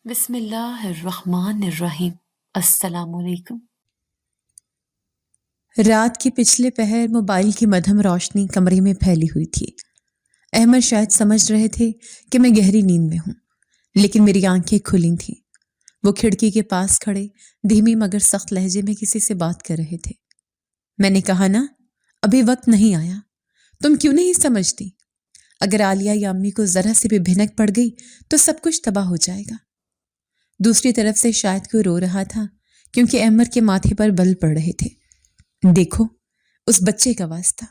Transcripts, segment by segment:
بسم اللہ الرحمن الرحیم۔ السلام علیکم۔ رات کے پچھلے پہر موبائل کی مدھم روشنی کمرے میں پھیلی ہوئی تھی۔ احمد شاید سمجھ رہے تھے کہ میں گہری نیند میں ہوں، لیکن میری آنکھیں کھلی تھیں۔ وہ کھڑکی کے پاس کھڑے دھیمی مگر سخت لہجے میں کسی سے بات کر رہے تھے۔ میں نے کہا نا، ابھی وقت نہیں آیا۔ تم کیوں نہیں سمجھتی؟ اگر عالیہ یا امی کو ذرا سے بھی بھنک پڑ گئی تو سب کچھ تباہ ہو جائے گا۔ دوسری طرف سے شاید کوئی رو رہا تھا، کیونکہ احمد کے ماتھے پر بل پڑ رہے تھے۔ دیکھو، اس بچے کا واسطہ،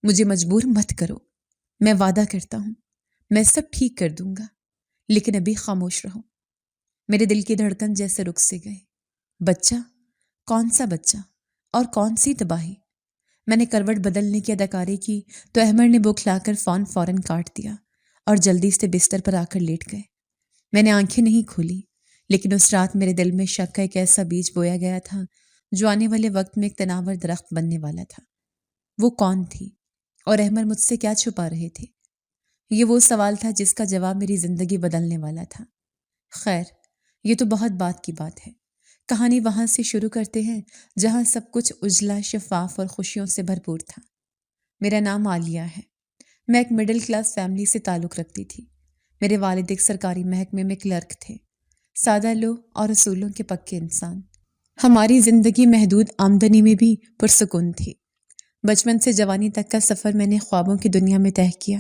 مجھے مجبور مت کرو۔ میں وعدہ کرتا ہوں میں سب ٹھیک کر دوں گا، لیکن ابھی خاموش رہو۔ میرے دل کی دھڑکن جیسے رک سے گئے۔ بچہ؟ کون سا بچہ؟ اور کون سی تباہی؟ میں نے کروٹ بدلنے کی اداکاری کی تو احمد نے بکھلا کر فوراً کاٹ دیا اور جلدی سے بستر پر آ کر لیٹ گئے۔ میں نے آنکھیں نہیں کھولی، لیکن اس رات میرے دل میں شک کا ایک ایسا بیج بویا گیا تھا جو آنے والے وقت میں ایک تناور درخت بننے والا تھا۔ وہ کون تھی اور احمد مجھ سے کیا چھپا رہے تھے؟ یہ وہ سوال تھا جس کا جواب میری زندگی بدلنے والا تھا۔ خیر، یہ تو بہت بات کی بات ہے۔ کہانی وہاں سے شروع کرتے ہیں جہاں سب کچھ اجلا، شفاف اور خوشیوں سے بھرپور تھا۔ میرا نام عالیہ ہے۔ میں ایک مڈل کلاس فیملی سے تعلق رکھتی تھی۔ میرے والد ایک سرکاری محکمے میں کلرک تھے، سادہ لو اور اصولوں کے پکے انسان۔ ہماری زندگی محدود آمدنی میں بھی پرسکون تھی۔ بچپن سے جوانی تک کا سفر میں نے خوابوں کی دنیا میں طے کیا،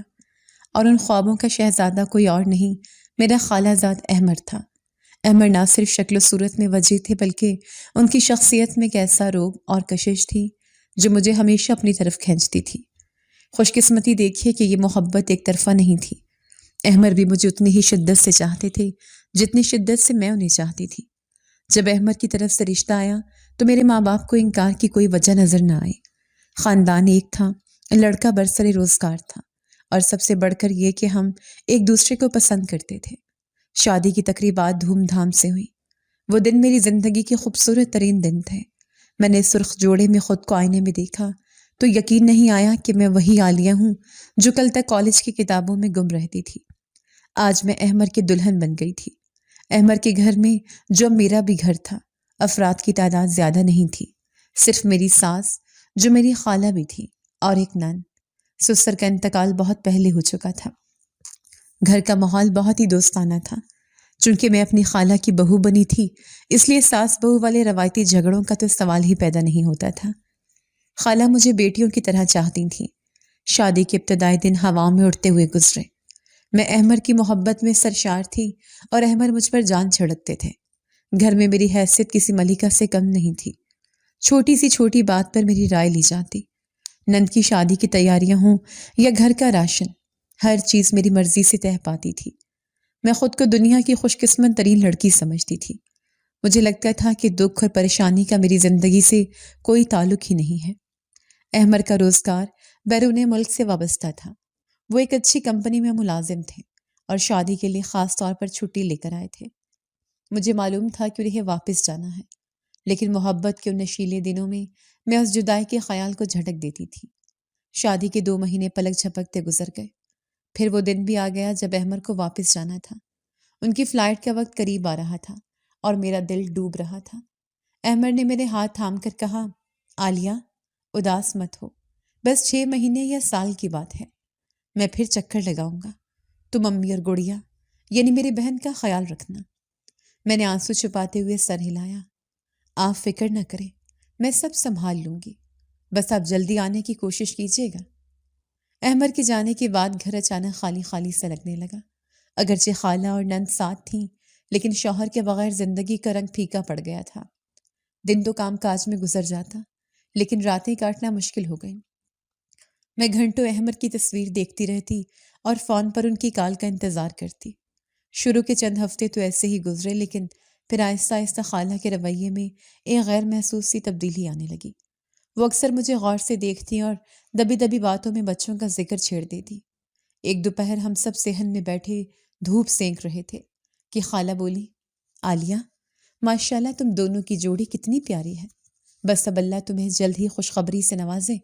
اور ان خوابوں کا شہزادہ کوئی اور نہیں، میرا خالہ زاد احمد تھا۔ احمد نہ صرف شکل و صورت میں وجیح تھے، بلکہ ان کی شخصیت میں ایک ایسا روب اور کشش تھی جو مجھے ہمیشہ اپنی طرف کھینچتی تھی۔ خوش قسمتی دیکھیے کہ یہ محبت ایک طرفہ نہیں تھی۔ احمد بھی مجھے اتنی ہی شدت سے چاہتے تھے جتنی شدت سے میں انہیں چاہتی تھی۔ جب احمد کی طرف سے رشتہ آیا تو میرے ماں باپ کو انکار کی کوئی وجہ نظر نہ آئی۔ خاندان ایک تھا، لڑکا برسر روزگار تھا، اور سب سے بڑھ کر یہ کہ ہم ایک دوسرے کو پسند کرتے تھے۔ شادی کی تقریبات دھوم دھام سے ہوئی۔ وہ دن میری زندگی کے خوبصورت ترین دن تھے۔ میں نے سرخ جوڑے میں خود کو آئینے میں دیکھا تو یقین نہیں آیا کہ میں وہی عالیہ ہوں جو کل تک کالج کی کتابوں میں گم رہتی تھی۔ آج میں احمد کی دلہن بن گئی تھی۔ احمد کے گھر میں، جو میرا بھی گھر تھا، افراد کی تعداد زیادہ نہیں تھی، صرف میری ساس جو میری خالہ بھی تھی اور ایک نند۔ سسر کا انتقال بہت پہلے ہو چکا تھا۔ گھر کا ماحول بہت ہی دوستانہ تھا۔ چونکہ میں اپنی خالہ کی بہو بنی تھی، اس لیے ساس بہو والے روایتی جھگڑوں کا تو سوال ہی پیدا نہیں ہوتا تھا۔ خالہ مجھے بیٹیوں کی طرح چاہتی تھیں۔ شادی کے ابتدائی دن ہواؤں میں اڑتے ہوئے گزرے۔ میں احمد کی محبت میں سرشار تھی اور احمد مجھ پر جان چھڑکتے تھے۔ گھر میں میری حیثیت کسی ملکہ سے کم نہیں تھی۔ چھوٹی سی چھوٹی بات پر میری رائے لی جاتی۔ نند کی شادی کی تیاریاں ہوں یا گھر کا راشن، ہر چیز میری مرضی سے طے پاتی تھی۔ میں خود کو دنیا کی خوش قسمت ترین لڑکی سمجھتی تھی۔ مجھے لگتا تھا کہ دکھ اور پریشانی کا میری زندگی سے کوئی تعلق ہی نہیں ہے۔ احمد کا روزگار بیرون ملک سے وابستہ تھا۔ وہ ایک اچھی کمپنی میں ملازم تھے اور شادی کے لیے خاص طور پر چھٹی لے کر آئے تھے۔ مجھے معلوم تھا کہ انہیں واپس جانا ہے، لیکن محبت کے ان نشیلے دنوں میں اس جدائی کے خیال کو جھٹک دیتی تھی۔ شادی کے 2 مہینے پلک جھپکتے گزر گئے۔ پھر وہ دن بھی آ گیا جب احمد کو واپس جانا تھا۔ ان کی فلائٹ کا وقت قریب آ رہا تھا اور میرا دل ڈوب رہا تھا۔ احمد نے میرے ہاتھ تھام کر کہا، عالیہ، اداس مت ہو، بس 6 مہینے یا سال کی بات ہے، میں پھر چکر لگاؤں گا۔ تم امی اور گڑیا یعنی میری بہن کا خیال رکھنا۔ میں نے آنسو چھپاتے ہوئے سر ہلایا۔ آپ فکر نہ کریں، میں سب سنبھال لوں گی، بس آپ جلدی آنے کی کوشش کیجیے گا۔ احمد کے جانے کے بعد گھر اچانک خالی خالی سا لگنے لگا۔ اگرچہ خالہ اور نند ساتھ تھیں، لیکن شوہر کے بغیر زندگی کا رنگ پھیکا پڑ گیا تھا۔ دن تو کام کاج میں گزر جاتا، لیکن راتیں کاٹنا مشکل ہو گئی۔ میں گھنٹوں احمد کی تصویر دیکھتی رہتی اور فون پر ان کی کال کا انتظار کرتی۔ شروع کے چند ہفتے تو ایسے ہی گزرے، لیکن پھر آہستہ آہستہ خالہ کے رویے میں ایک غیر محسوس سی تبدیلی آنے لگی۔ وہ اکثر مجھے غور سے دیکھتی اور دبی دبی باتوں میں بچوں کا ذکر چھیڑ دیتی۔ ایک دوپہر ہم سب صحن میں بیٹھے دھوپ سینک رہے تھے کہ خالہ بولی، عالیہ، ماشاءاللہ تم دونوں کی جوڑی کتنی پیاری ہے، بس اب اللہ تمہیں جلد ہی خوشخبری سے نوازے۔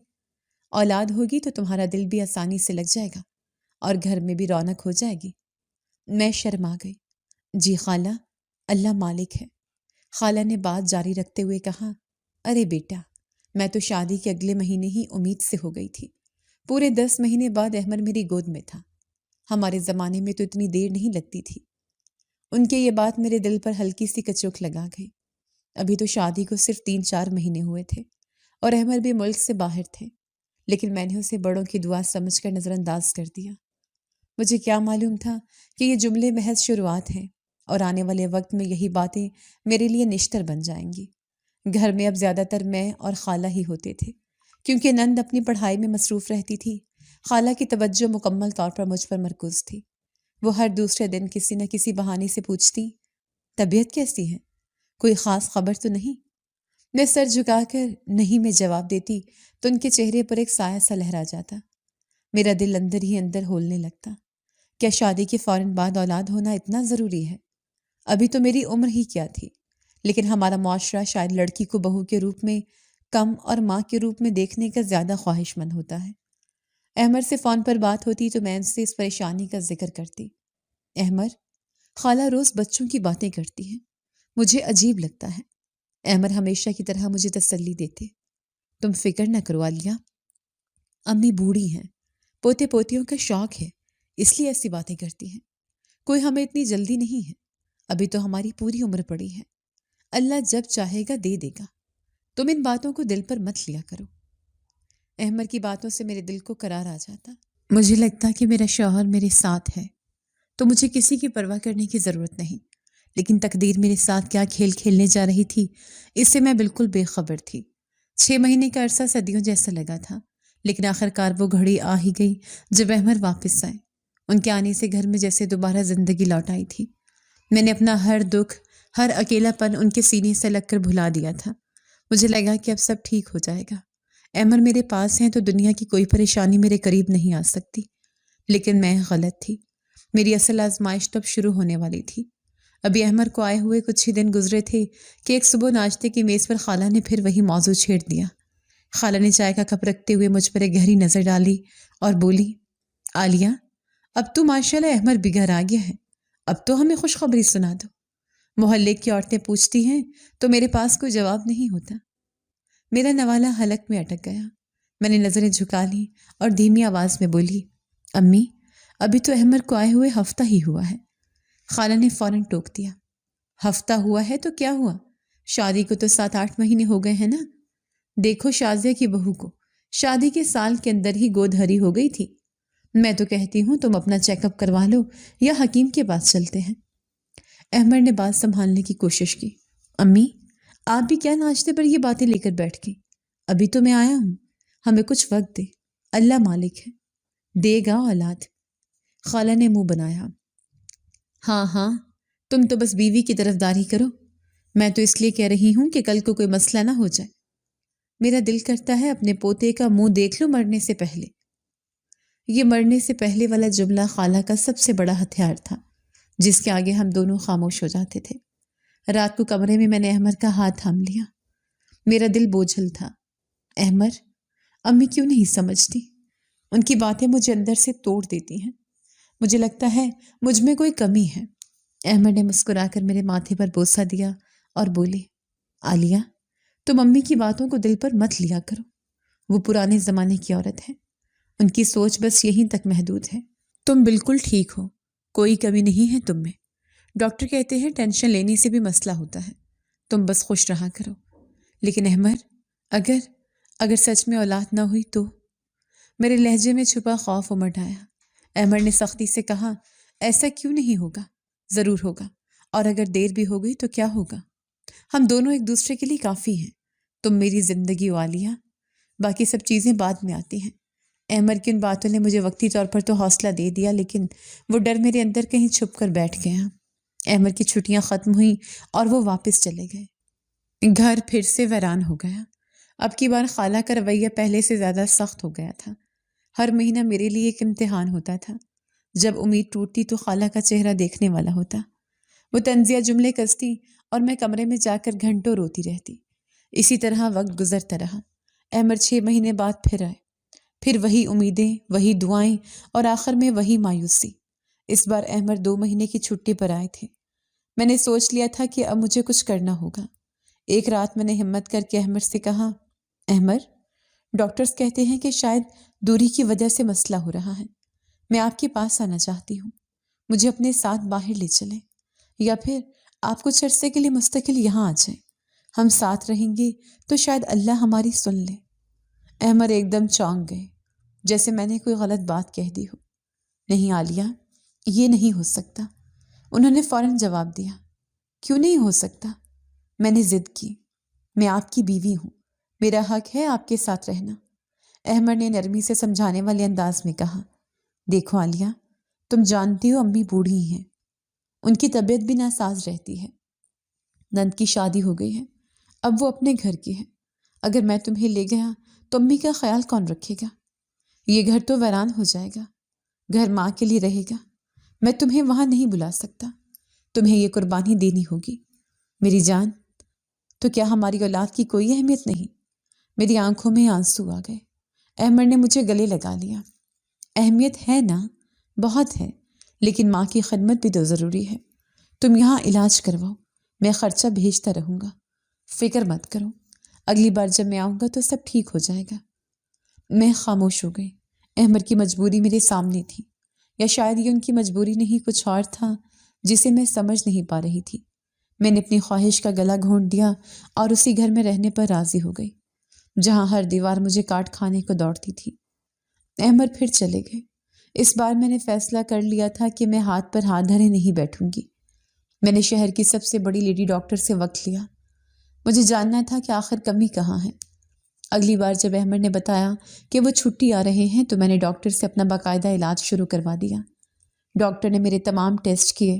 اولاد ہوگی تو تمہارا دل بھی آسانی سے لگ جائے گا اور گھر میں بھی رونق ہو جائے گی۔ میں شرما گئی۔ جی خالہ، اللہ مالک ہے۔ خالہ نے بات جاری رکھتے ہوئے کہا، ارے بیٹا، میں تو شادی کے اگلے مہینے ہی امید سے ہو گئی تھی۔ پورے 10 مہینے بعد احمد میری گود میں تھا۔ ہمارے زمانے میں تو اتنی دیر نہیں لگتی تھی۔ ان کے یہ بات میرے دل پر ہلکی سی کچوک لگا گئی۔ ابھی تو شادی کو صرف 3-4 مہینے ہوئے تھے اور احمد بھی ملک سے باہر تھے، لیکن میں نے اسے بڑوں کی دعا سمجھ کر نظر انداز کر دیا۔ مجھے کیا معلوم تھا کہ یہ جملے محض شروعات ہیں اور آنے والے وقت میں یہی باتیں میرے لیے نشتر بن جائیں گی۔ گھر میں اب زیادہ تر میں اور خالہ ہی ہوتے تھے، کیونکہ نند اپنی پڑھائی میں مصروف رہتی تھی۔ خالہ کی توجہ مکمل طور پر مجھ پر مرکوز تھی۔ وہ ہر دوسرے دن کسی نہ کسی بہانے سے پوچھتی، طبیعت کیسی ہے؟ کوئی خاص خبر تو نہیں؟ میں سر جھکا کر نہیں میں جواب دیتی تو ان کے چہرے پر ایک سایہ سا لہرا جاتا۔ میرا دل اندر ہی اندر ہولنے لگتا۔ کیا شادی کے فوراً بعد اولاد ہونا اتنا ضروری ہے؟ ابھی تو میری عمر ہی کیا تھی، لیکن ہمارا معاشرہ شاید لڑکی کو بہو کے روپ میں کم اور ماں کے روپ میں دیکھنے کا زیادہ خواہش مند ہوتا ہے۔ احمد سے فون پر بات ہوتی تو میں ان سے اس پریشانی کا ذکر کرتی۔ احمد، خالہ روز بچوں کی باتیں کرتی ہے، مجھے عجیب لگتا ہے۔ احمد ہمیشہ کی طرح مجھے تسلی دیتے، تم فکر نہ کرو عالیہ، امی بوڑھی ہیں، پوتے پوتیوں کا شوق ہے، اس لیے ایسی باتیں کرتی ہیں۔ کوئی ہمیں اتنی جلدی نہیں ہے، ابھی تو ہماری پوری عمر پڑی ہے، اللہ جب چاہے گا دے دے گا، تم ان باتوں کو دل پر مت لیا کرو۔ احمد کی باتوں سے میرے دل کو قرار آ جاتا۔ مجھے لگتا کہ میرا شوہر میرے ساتھ ہے تو مجھے کسی کی پرواہ کرنے کی ضرورت نہیں، لیکن تقدیر میرے ساتھ کیا کھیل کھیلنے جا رہی تھی اس سے میں بالکل بے خبر تھی۔ 6 مہینے کا عرصہ صدیوں جیسا لگا تھا، لیکن آخرکار وہ گھڑی آ ہی گئی جب احمد واپس آئے۔ ان کے آنے سے گھر میں جیسے دوبارہ زندگی لوٹ آئی تھی۔ میں نے اپنا ہر دکھ، ہر اکیلا پن ان کے سینے سے لگ کر بھلا دیا تھا۔ مجھے لگا کہ اب سب ٹھیک ہو جائے گا۔ احمد میرے پاس ہیں تو دنیا کی کوئی پریشانی میرے قریب نہیں آ سکتی، لیکن میں غلط تھی۔ میری اصل آزمائش تب شروع ہونے والی تھی۔ ابھی احمد کو آئے ہوئے کچھ ہی دن گزرے تھے کہ ایک صبح ناشتے کی میز پر خالہ نے پھر وہی موضوع چھیڑ دیا۔ خالہ نے چائے کا کپ رکھتے ہوئے مجھ پر ایک گہری نظر ڈالی اور بولی، عالیہ، اب تو ماشاءاللہ احمد بھی گھر آ گیا ہے، اب تو ہمیں خوشخبری سنا دو۔ محلے کی عورتیں پوچھتی ہیں تو میرے پاس کوئی جواب نہیں ہوتا۔ میرا نوالہ حلق میں اٹک گیا۔ میں نے نظریں جھکا لی اور دھیمی آواز میں بولی، امی، ابھی تو احمد کو آئے ہوئے ہفتہ ہی ہوا ہے۔ خالہ نے فوراً ٹوک دیا، ہفتہ ہوا ہے تو کیا ہوا؟ شادی کو تو 7-8 مہینے ہو گئے ہیں نا۔ دیکھو شازیہ کی بہو کو شادی کے سال کے اندر ہی گود ہری ہو گئی تھی۔ میں تو کہتی ہوں تم اپنا چیک اپ کروا لو یا حکیم کے پاس چلتے ہیں۔ احمد نے بات سنبھالنے کی کوشش کی، امی، آپ بھی کیا ناشتے پر یہ باتیں لے کر بیٹھ گئی؟ ابھی تو میں آیا ہوں، ہمیں کچھ وقت دے، اللہ مالک ہے، دے گا اولاد۔ خالہ نے منہ بنایا، ہاں ہاں، تم تو بس بیوی کی طرفداری کرو، میں تو اس لیے کہہ رہی ہوں کہ کل کو کوئی مسئلہ نہ ہو جائے۔ میرا دل کرتا ہے اپنے پوتے کا منہ دیکھ لو مرنے سے پہلے۔ یہ مرنے سے پہلے والا جملہ خالہ کا سب سے بڑا ہتھیار تھا، جس کے آگے ہم دونوں خاموش ہو جاتے تھے۔ رات کو کمرے میں نے احمد کا ہاتھ تھام لیا۔ میرا دل بوجھل تھا۔ احمد، امی کیوں نہیں سمجھتی؟ ان کی باتیں مجھے اندر سے توڑ دیتی ہیں۔ مجھے لگتا ہے مجھ میں کوئی کمی ہے۔ احمد نے مسکرا کر میرے ماتھے پر بوسہ دیا اور بولے، عالیہ، تم امی کی باتوں کو دل پر مت لیا کرو، وہ پرانے زمانے کی عورت ہے، ان کی سوچ بس یہیں تک محدود ہے۔ تم بالکل ٹھیک ہو، کوئی کمی نہیں ہے تم میں۔ ڈاکٹر کہتے ہیں ٹینشن لینے سے بھی مسئلہ ہوتا ہے، تم بس خوش رہا کرو۔ لیکن احمد، اگر سچ میں اولاد نہ ہوئی تو؟ میرے لہجے میں چھپا خوف امڑ آیا۔ احمد نے سختی سے کہا، ایسا کیوں نہیں ہوگا؟ ضرور ہوگا، اور اگر دیر بھی ہو گئی تو کیا ہوگا؟ ہم دونوں ایک دوسرے کے لیے کافی ہیں، تم میری زندگی والیہ، باقی سب چیزیں بعد میں آتی ہیں۔ احمد کی ان باتوں نے مجھے وقتی طور پر تو حوصلہ دے دیا، لیکن وہ ڈر میرے اندر کہیں چھپ کر بیٹھ گیا۔ احمد کی چھٹیاں ختم ہوئیں اور وہ واپس چلے گئے۔ گھر پھر سے ویران ہو گیا۔ اب کی بار خالہ کا رویہ پہلے سے زیادہ سخت ہو گیا تھا۔ ہر مہینہ میرے لیے ایک امتحان ہوتا تھا۔ جب امید ٹوٹتی تو خالہ کا چہرہ دیکھنے والا ہوتا۔ وہ طنزیہ جملے کستی اور میں کمرے میں جا کر گھنٹوں روتی رہتی۔ اسی طرح وقت گزرتا رہا۔ احمد 6 مہینے بعد پھر آئے، پھر وہی امیدیں، وہی دعائیں اور آخر میں وہی مایوسی۔ اس بار احمد 2 مہینے کی چھٹی پر آئے تھے۔ میں نے سوچ لیا تھا کہ اب مجھے کچھ کرنا ہوگا۔ ایک رات میں نے ہمت کر کے احمر سے کہا، احمر، ڈاکٹرز کہتے ہیں کہ شاید دوری کی وجہ سے مسئلہ ہو رہا ہے۔ میں آپ کے پاس آنا چاہتی ہوں، مجھے اپنے ساتھ باہر لے چلیں، یا پھر آپ کچھ عرصے کے لیے مستقل یہاں آ جائیں۔ ہم ساتھ رہیں گے تو شاید اللہ ہماری سن لے۔ احمر ایک دم چونک گئے، جیسے میں نے کوئی غلط بات کہہ دی ہو۔ نہیں عالیہ، یہ نہیں ہو سکتا، انہوں نے فوراً جواب دیا۔ کیوں نہیں ہو سکتا؟ میں نے ضد کی۔ میں آپ کی بیوی ہوں، میرا حق ہے آپ کے ساتھ رہنا۔ احمر نے نرمی سے سمجھانے والے انداز میں کہا، دیکھو عالیہ، تم جانتی ہو امی بوڑھی ہیں، ان کی طبیعت بھی ناساز رہتی ہے۔ نند کی شادی ہو گئی ہے، اب وہ اپنے گھر کی ہے۔ اگر میں تمہیں لے گیا تو امی کا خیال کون رکھے گا؟ یہ گھر تو ویران ہو جائے گا، گھر ماں کے لیے رہے گا۔ میں تمہیں وہاں نہیں بلا سکتا، تمہیں یہ قربانی دینی ہوگی۔ میری جان، تو کیا ہماری اولاد کی کوئی اہمیت نہیں؟ میری آنکھوں میں آنسو آ گئے۔ احمر نے مجھے گلے لگا لیا۔ اہمیت ہے نا، بہت ہے، لیکن ماں کی خدمت بھی تو ضروری ہے۔ تم یہاں علاج کرواؤ، میں خرچہ بھیجتا رہوں گا، فکر مت کرو، اگلی بار جب میں آؤں گا تو سب ٹھیک ہو جائے گا۔ میں خاموش ہو گئی۔ احمر کی مجبوری میرے سامنے تھی، یا شاید یہ ان کی مجبوری نہیں، کچھ اور تھا جسے میں سمجھ نہیں پا رہی تھی۔ میں نے اپنی خواہش کا گلا گھونٹ دیا اور اسی گھر میں رہنے پر راضی ہو گئی جہاں ہر دیوار مجھے کاٹ کھانے کو دوڑتی تھی۔ احمر پھر چلے گئے۔ اس بار میں نے فیصلہ کر لیا تھا کہ میں ہاتھ پر ہاتھ دھرے نہیں بیٹھوں گی۔ میں نے شہر کی سب سے بڑی لیڈی ڈاکٹر سے وقت لیا۔ مجھے جاننا تھا کہ آخر کمی کہاں ہے۔ اگلی بار جب احمر نے بتایا کہ وہ چھٹی آ رہے ہیں تو میں نے ڈاکٹر سے اپنا باقاعدہ علاج شروع کروا دیا۔ ڈاکٹر نے میرے تمام ٹیسٹ کیے۔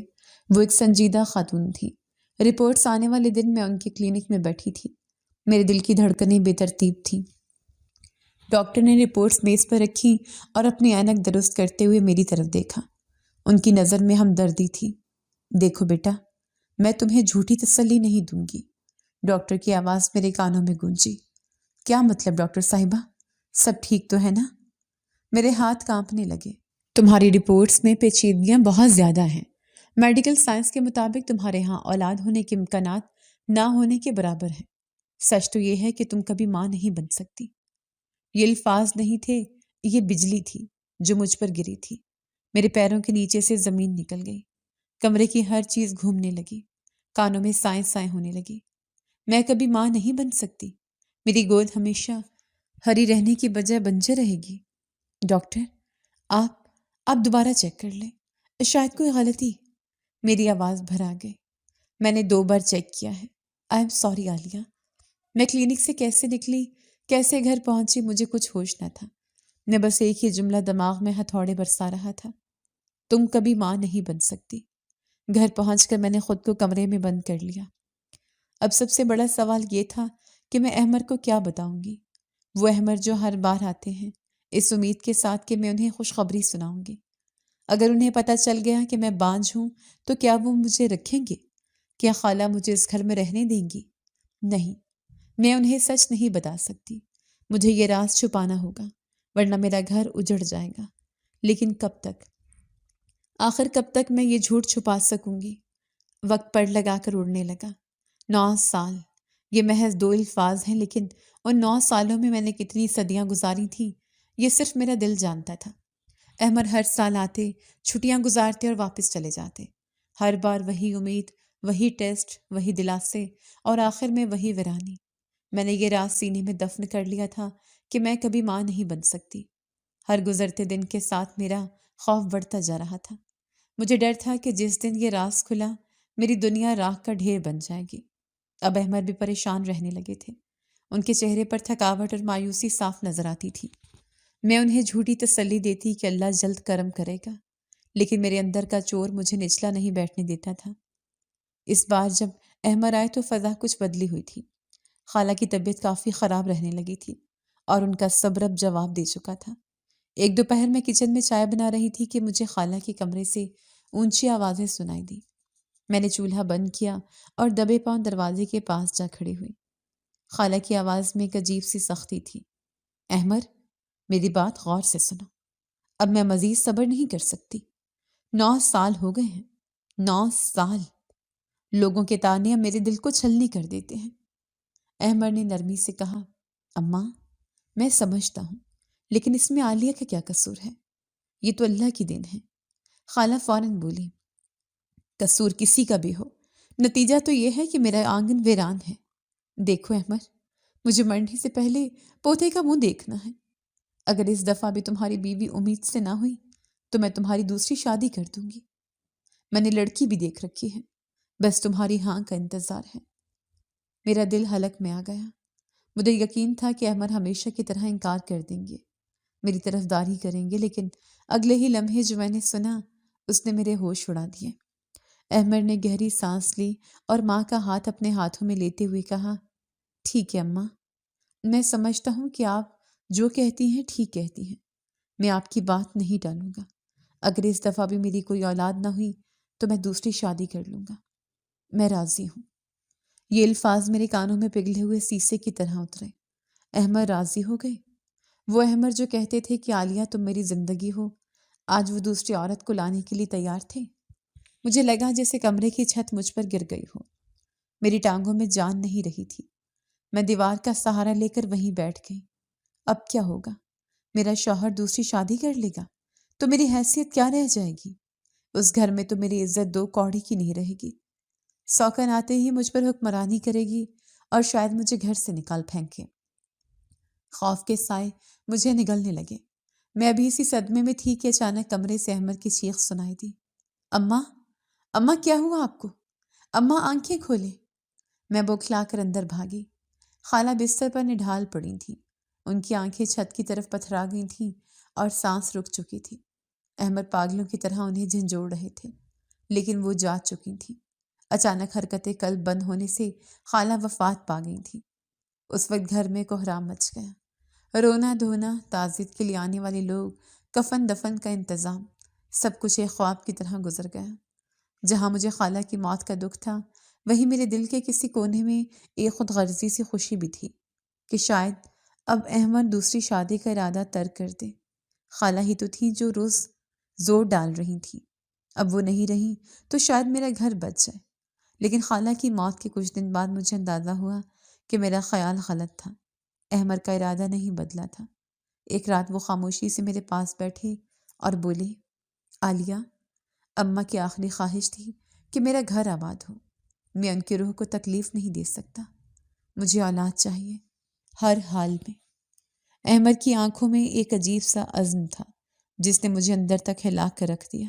وہ ایک سنجیدہ خاتون تھی۔ رپورٹس آنے والے دن میں ان کے کلینک میں بیٹھی تھی۔ میرے دل کی دھڑکنیں بے ترتیب تھیں۔ ڈاکٹر نے رپورٹس میز پر رکھی اور اپنی اینک درست کرتے ہوئے میری طرف دیکھا۔ ان کی نظر میں ہمدردی تھی۔ دیکھو بیٹا، میں تمہیں جھوٹی تسلی نہیں دوں گی۔ ڈاکٹر کی آواز میرے کانوں میں گونجی۔ کیا مطلب ڈاکٹر صاحبہ؟ سب ٹھیک تو ہے نا؟ میرے ہاتھ کانپنے لگے۔ تمہاری رپورٹس میں پیچیدگیاں بہت زیادہ ہیں۔ میڈیکل سائنس کے مطابق تمہارے ہاں اولاد ہونے کے امکانات نہ ہونے کے برابر ہیں۔ سچ تو یہ ہے کہ تم کبھی ماں نہیں بن سکتی۔ یہ الفاظ نہیں تھے، یہ بجلی تھی جو مجھ پر گری تھی۔ میرے پیروں کے نیچے سے زمین نکل گئی۔ کمرے کی ہر چیز گھومنے لگی، کانوں میں سائیں سائیں ہونے لگی۔ میں کبھی ماں نہیں بن سکتی، میری گود ہمیشہ ہری رہنے کی بجائے بنجر رہے گی۔ ڈاکٹر، آپ دوبارہ چیک کر لیں، شاید کوئی غلطی۔ میری آواز بھر آ گئی۔ میں نے 2 بار چیک کیا ہے۔ آئی ایم سوری عالیہ۔ میں کلینک سے کیسے نکلی، کیسے گھر پہنچی، مجھے کچھ ہوش نہ تھا۔ میں بس ایک ہی جملہ دماغ میں ہتھوڑے برسا رہا تھا، تم کبھی ماں نہیں بن سکتی۔ گھر پہنچ کر میں نے خود کو کمرے میں بند کر لیا۔ اب سب سے بڑا سوال یہ تھا کہ میں احمر کو کیا بتاؤں گی، وہ احمر جو ہر بار آتے ہیں اس امید کے ساتھ کہ میں انہیں خوشخبری سناؤں گی۔ اگر انہیں پتہ چل گیا کہ میں بانجھ ہوں تو کیا وہ مجھے رکھیں گے؟ کیا خالہ مجھے اس گھر میں رہنے دیں گی؟ نہیں، میں انہیں سچ نہیں بتا سکتی۔ مجھے یہ راز چھپانا ہوگا، ورنہ میرا گھر اجڑ جائے گا۔ لیکن کب تک؟ آخر کب تک میں یہ جھوٹ چھپا سکوں گی؟ وقت پڑ لگا کر اڑنے لگا۔ 9 سال، یہ محض 2 الفاظ ہیں، لیکن ان 9 سالوں میں میں نے کتنی صدیاں گزاری تھیں یہ صرف میرا دل جانتا تھا۔ احمر ہر سال آتے، چھٹیاں گزارتے اور واپس چلے جاتے۔ ہر بار وہی امید، وہی ٹیسٹ، وہی دلاسے، اور آخر میں وہی ویرانی۔ میں نے یہ راز سینے میں دفن کر لیا تھا کہ میں کبھی ماں نہیں بن سکتی۔ ہر گزرتے دن کے ساتھ میرا خوف بڑھتا جا رہا تھا۔ مجھے ڈر تھا کہ جس دن یہ راز کھلا میری دنیا راکھ کا ڈھیر بن جائے گی۔ اب احمر بھی پریشان رہنے لگے تھے۔ ان کے چہرے پر تھکاوٹ اور مایوسی صاف نظر آتی تھی۔ میں انہیں جھوٹی تسلی دیتی کہ اللہ جلد کرم کرے گا، لیکن میرے اندر کا چور مجھے نچلا نہیں بیٹھنے دیتا تھا۔ اس بار جب احمر آئے تو فضا کچھ بدلی ہوئی تھی۔ خالہ کی طبیعت کافی خراب رہنے لگی تھی اور ان کا صبر اب جواب دے چکا تھا۔ ایک دوپہر میں کچن میں چائے بنا رہی تھی کہ مجھے خالہ کے کمرے سے اونچی آوازیں سنائی دی۔ میں نے چولہا بند کیا اور دبے پاؤں دروازے کے پاس جا کھڑی ہوئی۔ خالہ کی آواز میں ایک عجیب سی سختی تھی۔ احمر، میری بات غور سے سنو، اب میں مزید صبر نہیں کر سکتی۔ 9 سال ہو گئے ہیں، 9 سال۔ لوگوں کے تانے اب میرے دل کو چھلنی کر دیتے ہیں۔ احمد نے نرمی سے کہا، اماں میں سمجھتا ہوں، لیکن اس میں عالیہ کا کیا قصور ہے؟ یہ تو اللہ کی دین ہے۔ خالہ فوراً بولی، قصور کسی کا بھی ہو، نتیجہ تو یہ ہے کہ میرا آنگن ویران ہے۔ دیکھو احمد، مجھے مرنے سے پہلے پوتے کا منہ دیکھنا ہے۔ اگر اس دفعہ بھی تمہاری بیوی امید سے نہ ہوئی تو میں تمہاری دوسری شادی کر دوں گی۔ میں نے لڑکی بھی دیکھ رکھی ہے، بس تمہاری ہاں کا انتظار ہے۔ میرا دل حلق میں آ گیا۔ مجھے یقین تھا کہ احمد ہمیشہ کی طرح انکار کر دیں گے، میری طرفداری کریں گے، لیکن اگلے ہی لمحے جو میں نے سنا اس نے میرے ہوش اڑا دیے۔ احمد نے گہری سانس لی اور ماں کا ہاتھ اپنے ہاتھوں میں لیتے ہوئے کہا، ٹھیک ہے اماں، میں سمجھتا ہوں کہ آپ جو کہتی ہیں ٹھیک کہتی ہیں، میں آپ کی بات نہیں ٹالوں گا۔ اگر اس دفعہ بھی میری کوئی اولاد نہ ہوئی تو میں دوسری شادی کر لوں گا، میں راضی ہوں۔ یہ الفاظ میرے کانوں میں پگھلے ہوئے سیسے کی طرح اترے۔ احمد راضی ہو گئے؟ وہ احمد جو کہتے تھے کہ عالیہ تم میری زندگی ہو، آج وہ دوسری عورت کو لانے کے لیے تیار تھے؟ مجھے لگا جیسے کمرے کی چھت مجھ پر گر گئی ہو۔ میری ٹانگوں میں جان نہیں رہی تھی۔ میں دیوار کا سہارا لے کر وہیں بیٹھ گئی۔ اب کیا ہوگا؟ میرا شوہر دوسری شادی کر لے گا تو میری حیثیت کیا رہ جائے گی؟ اس گھر میں تو میری عزت دو کوڑی کی نہیں رہے گی۔ سوکن آتے ہی مجھ پر حکمرانی کرے گی اور شاید مجھے گھر سے نکال پھینکے۔ خوف کے سائے مجھے نگلنے لگے۔ میں ابھی اسی صدمے میں تھی کہ اچانک کمرے سے احمد کی چیخ سنائی دی، اماں، اماں کیا ہوا آپ کو؟ اماں آنکھیں کھولے۔ میں بوکھلا کر اندر بھاگی۔ خالہ بستر پر نڈھال پڑی تھیں۔ ان کی آنکھیں چھت کی طرف پتھرا گئی تھیں اور سانس رک چکی تھی۔ احمد پاگلوں کی طرح انہیں جھنجھوڑ رہے تھے، لیکن وہ جاگ چکی تھیں۔ اچانک حرکتیں قلب بند ہونے سے خالہ وفات پا گئی تھیں۔ اس وقت گھر میں کوہرام مچ گیا۔ رونا دھونا، تعزیت کے لیے آنے والے لوگ، کفن دفن کا انتظام، سب کچھ ایک خواب کی طرح گزر گیا۔ جہاں مجھے خالہ کی موت کا دکھ تھا، وہیں میرے دل کے کسی کونے میں ایک خود غرضی سی خوشی بھی تھی کہ شاید اب احمد دوسری شادی کا ارادہ ترک کر دے۔ خالہ ہی تو تھیں جو روز زور ڈال رہی تھیں، اب وہ نہیں رہیں تو شاید میرا گھر بچ جائے۔ لیکن خالہ کی موت کے کچھ دن بعد مجھے اندازہ ہوا کہ میرا خیال غلط تھا۔ احمد کا ارادہ نہیں بدلا تھا۔ ایک رات وہ خاموشی سے میرے پاس بیٹھے اور بولے، عالیہ، اماں کی آخری خواہش تھی کہ میرا گھر آباد ہو۔ میں ان کی روح کو تکلیف نہیں دے سکتا۔ مجھے اولاد چاہیے، ہر حال میں۔ احمد کی آنکھوں میں ایک عجیب سا عزم تھا جس نے مجھے اندر تک ہلا کر رکھ دیا۔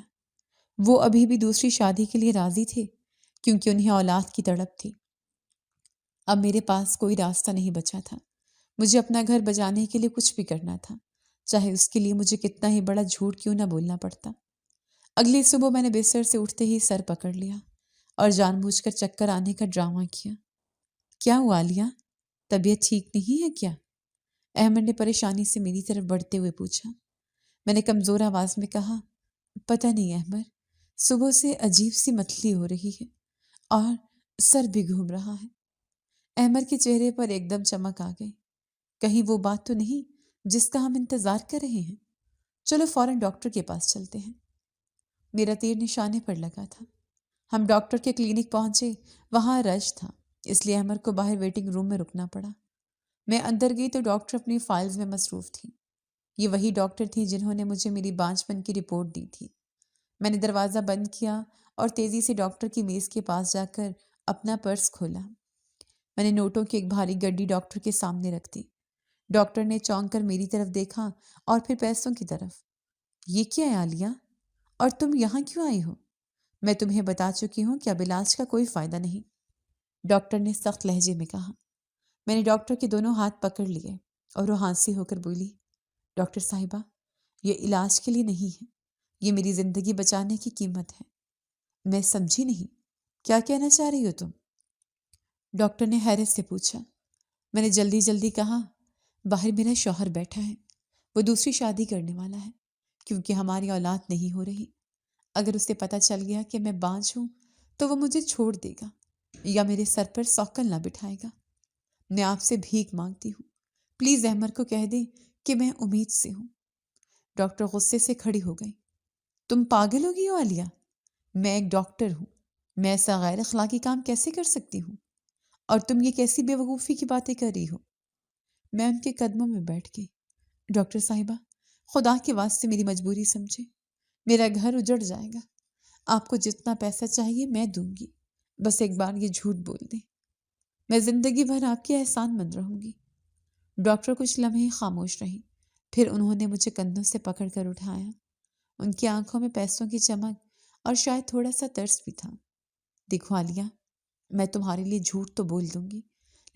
وہ ابھی بھی دوسری شادی کے لیے راضی تھے کیونکہ انہیں اولاد کی تڑپ تھی۔ اب میرے پاس کوئی راستہ نہیں بچا تھا۔ مجھے اپنا گھر بچانے کے لیے کچھ بھی کرنا تھا، چاہے اس کے لیے مجھے کتنا ہی بڑا جھوٹ کیوں نہ بولنا پڑتا۔ اگلی صبح میں نے بستر سے اٹھتے ہی سر پکڑ لیا اور جان بوجھ کر چکر آنے کا ڈرامہ کیا۔ کیا ہوا عالیہ؟ طبیعت ٹھیک نہیں ہے کیا؟ احمد نے پریشانی سے میری طرف بڑھتے ہوئے پوچھا۔ میں نے کمزور آواز میں کہا، پتہ نہیں احمد، صبح سے عجیب سی متلی ہو رہی ہے اور سر بھی گھوم رہا ہے۔ احمد کے چہرے پر ایک دم چمک آ گئی۔ کہیں وہ بات تو نہیں جس کا ہم انتظار کر رہے ہیں؟ چلو فوراً ڈاکٹر کے پاس چلتے ہیں۔ میرا تیر نشانے پر لگا تھا۔ ہم ڈاکٹر کے کلینک پہنچے۔ وہاں رش تھا، اس لیے احمد کو باہر ویٹنگ روم میں رکنا پڑا۔ میں اندر گئی تو ڈاکٹر اپنی فائلز میں مصروف تھی۔ یہ وہی ڈاکٹر تھی جنہوں نے مجھے میری بانجھپن کی رپورٹ دی تھی۔ میں نے دروازہ بند کیا اور تیزی سے ڈاکٹر کی میز کے پاس جا کر اپنا پرس کھولا۔ میں نے نوٹوں کی ایک بھاری گڈی ڈاکٹر کے سامنے رکھ دی۔ ڈاکٹر نے چونک کر میری طرف دیکھا اور پھر پیسوں کی طرف۔ یہ کیا ہے عالیہ؟ اور تم یہاں کیوں آئی ہو؟ میں تمہیں بتا چکی ہوں کہ اب علاج کا کوئی فائدہ نہیں، ڈاکٹر نے سخت لہجے میں کہا۔ میں نے ڈاکٹر کے دونوں ہاتھ پکڑ لیے اور وہ ہنسی ہو کر بولی، ڈاکٹر صاحبہ، یہ علاج کے لیے نہیں ہے، یہ میری زندگی بچانے کی قیمت ہے۔ میں سمجھی نہیں، کیا کہنا چاہ رہی ہو تم؟ ڈاکٹر نے حیرت سے پوچھا۔ میں نے جلدی جلدی کہا، باہر میرا شوہر بیٹھا ہے، وہ دوسری شادی کرنے والا ہے کیونکہ ہماری اولاد نہیں ہو رہی۔ اگر اسے پتہ چل گیا کہ میں بانجھ ہوں تو وہ مجھے چھوڑ دے گا یا میرے سر پر سوکن نہ بٹھائے گا۔ میں آپ سے بھیک مانگتی ہوں، پلیز احمد کو کہہ دیں کہ میں امید سے ہوں۔ ڈاکٹر غصے سے کھڑی ہو گئی۔ تم پاگل ہو گئی ہو عالیہ؟ میں ایک ڈاکٹر ہوں، میں ایسا غیر اخلاقی کام کیسے کر سکتی ہوں؟ اور تم یہ کیسی بے وقوفی کی باتیں کر رہی ہو؟ میں ان کے قدموں میں بیٹھ گئی۔ ڈاکٹر صاحبہ، خدا کے واسطے میری مجبوری سمجھے، میرا گھر اجڑ جائے گا، آپ کو جتنا پیسہ چاہیے میں دوں گی، بس ایک بار یہ جھوٹ بول دیں، میں زندگی بھر آپ کی احسان مند رہوں گی۔ ڈاکٹر کچھ لمحے خاموش رہی، پھر انہوں نے مجھے کندھوں سے پکڑ کر اٹھایا۔ ان کی آنکھوں میں پیسوں کی چمک اور شاید تھوڑا سا ترس بھی تھا۔ دیکھو عالیہ، میں تمہارے لیے جھوٹ تو بول دوں گی،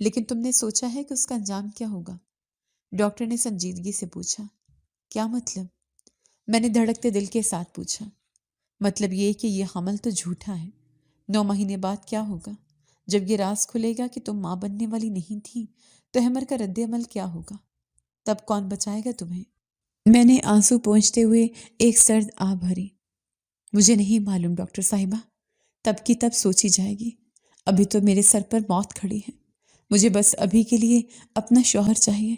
لیکن تم نے سوچا ہے کہ اس کا انجام کیا ہوگا؟ ڈاکٹر نے سنجیدگی سے پوچھا۔ کیا مطلب؟ میں نے دھڑکتے دل کے ساتھ پوچھا۔ مطلب یہ کہ یہ حمل تو جھوٹا ہے۔ 9 مہینے بعد کیا ہوگا؟ جب یہ راز کھلے گا کہ تم ماں بننے والی نہیں تھی تو احمر کا رد عمل کیا ہوگا؟ تب کون بچائے گا تمہیں؟ میں نے آنسو پہنچتے ہوئے ایک سرد آہ بھری۔ مجھے نہیں معلوم ڈاکٹر صاحبہ، تب کی تب سوچی جائے گی۔ ابھی تو میرے سر پر موت کھڑی ہے، مجھے بس ابھی کے لیے اپنا شوہر چاہیے،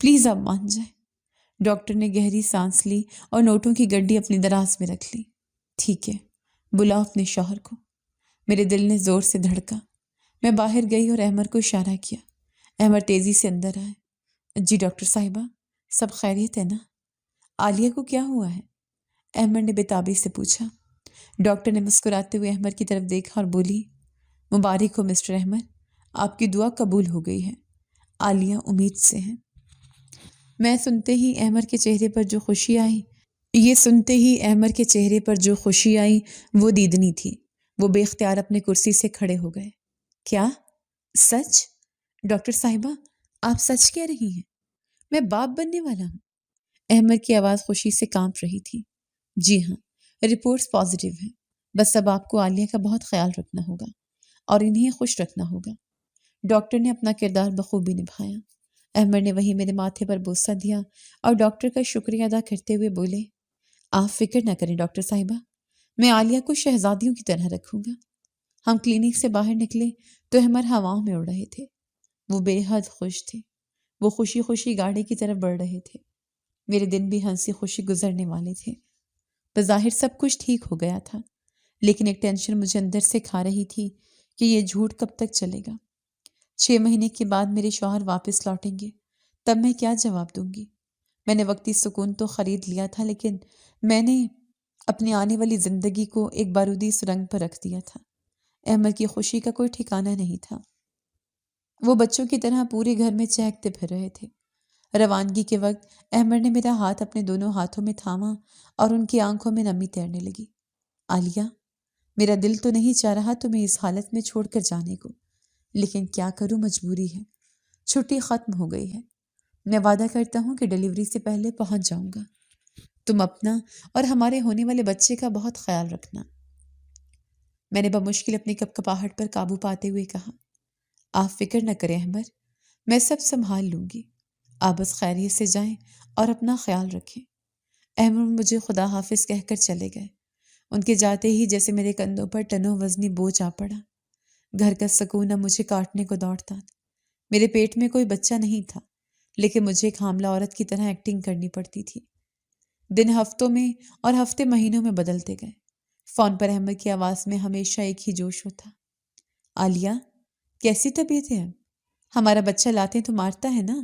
پلیز اب مان جائیں۔ ڈاکٹر نے گہری سانس لی اور نوٹوں کی گڈی اپنی دراز میں رکھ لی۔ ٹھیک ہے، بلاؤ اپنے شوہر کو۔ میرے دل نے زور سے دھڑکا۔ میں باہر گئی اور احمر کو اشارہ کیا۔ احمر تیزی سے اندر آئے۔ جی ڈاکٹر صاحبہ، سب خیریت ہے نا؟ عالیہ کو کیا ہوا ہے؟ احمر نے بےتابی سے پوچھا۔ ڈاکٹر نے مسکراتے ہوئے احمر کی طرف دیکھا اور بولی، مبارک ہو مسٹر احمر، آپ کی دعا قبول ہو گئی ہے، عالیہ امید سے ہیں۔ میں سنتے ہی احمر کے چہرے پر جو خوشی آئی وہ دیدنی تھی۔ وہ بے اختیار اپنے کرسی سے کھڑے ہو گئے۔ کیا؟ سچ؟ ڈاکٹر صاحبہ، آپ سچ کہہ رہی ہیں؟ میں باپ بننے والا ہوں؟ احمر کی آواز خوشی سے کانپ رہی تھی۔ جی ہاں، رپورٹس پازیٹیو ہیں، بس اب آپ کو عالیہ کا بہت خیال رکھنا ہوگا اور انہیں خوش رکھنا ہوگا۔ ڈاکٹر نے اپنا کردار بخوبی نبھایا۔ احمر نے وہی میرے ماتھے پر بوسہ دیا اور ڈاکٹر کا شکریہ ادا کرتے ہوئے بولے، آپ فکر نہ کریں ڈاکٹر صاحبہ، میں عالیہ کو شہزادیوں کی طرح رکھوں گا۔ ہم کلینک سے باہر نکلے تو احمر ہواؤں میں اڑ رہے تھے۔ وہ بے حد خوش تھے۔ وہ خوشی خوشی گاڑی کی طرف بڑھ رہے تھے۔ میرے دن بھی ہنسی خوشی گزرنے والے تھے۔ بظاہر سب کچھ ٹھیک ہو گیا تھا، لیکن ایک ٹینشن مجھے اندر سے کھا رہی تھی کہ یہ جھوٹ کب تک چلے گا۔ 6 مہینے کے بعد میرے شوہر واپس لوٹیں گے، تب میں کیا جواب دوں گی؟ میں نے وقتی سکون تو خرید لیا تھا، لیکن میں نے اپنی آنے والی زندگی کو ایک بارودی سرنگ پر رکھ دیا تھا۔ احمد کی خوشی کا کوئی ٹھکانہ نہیں تھا۔ وہ بچوں کی طرح پورے گھر میں چہکتے پھر رہے تھے۔ روانگی کے وقت احمد نے میرا ہاتھ اپنے دونوں ہاتھوں میں تھاما اور ان کی آنکھوں میں نمی تیرنے لگی۔ عالیہ، میرا دل تو نہیں چاہ رہا تمہیں اس حالت میں چھوڑ کر جانے کو، لیکن کیا کروں، مجبوری ہے۔ چھٹی ختم ہو گئی ہے، میں وعدہ کرتا ہوں کہ ڈیلیوری سے پہلے پہنچ جاؤں گا۔ تم اپنا اور ہمارے ہونے والے بچے کا بہت خیال رکھنا۔ میں نے بمشکل اپنی کپکپاہٹ پر قابو پاتے ہوئے کہا، آپ فکر نہ کریں احمد، میں سب سنبھال لوں گی، آپ بس خیریت سے جائیں اور اپنا خیال رکھیں۔ احمد مجھے خدا حافظ کہہ کر چلے گئے۔ ان کے جاتے ہی جیسے میرے کندھوں پر ٹنوں وزنی بوجھ آ پڑا۔ گھر کا سکون اب مجھے کاٹنے کو دوڑتا تھا۔ میرے پیٹ میں کوئی بچہ نہیں تھا، لیکن مجھے ایک حاملہ عورت کی طرح ایکٹنگ کرنی پڑتی تھی۔ دن ہفتوں میں اور ہفتے مہینوں میں بدلتے گئے۔ فون پر احمد کی آواز میں ہمیشہ ایک ہی جوش ہوتا، عالیہ کیسی طبیعت ہے؟ اب ہمارا بچہ لاتے تو مارتا ہے نا؟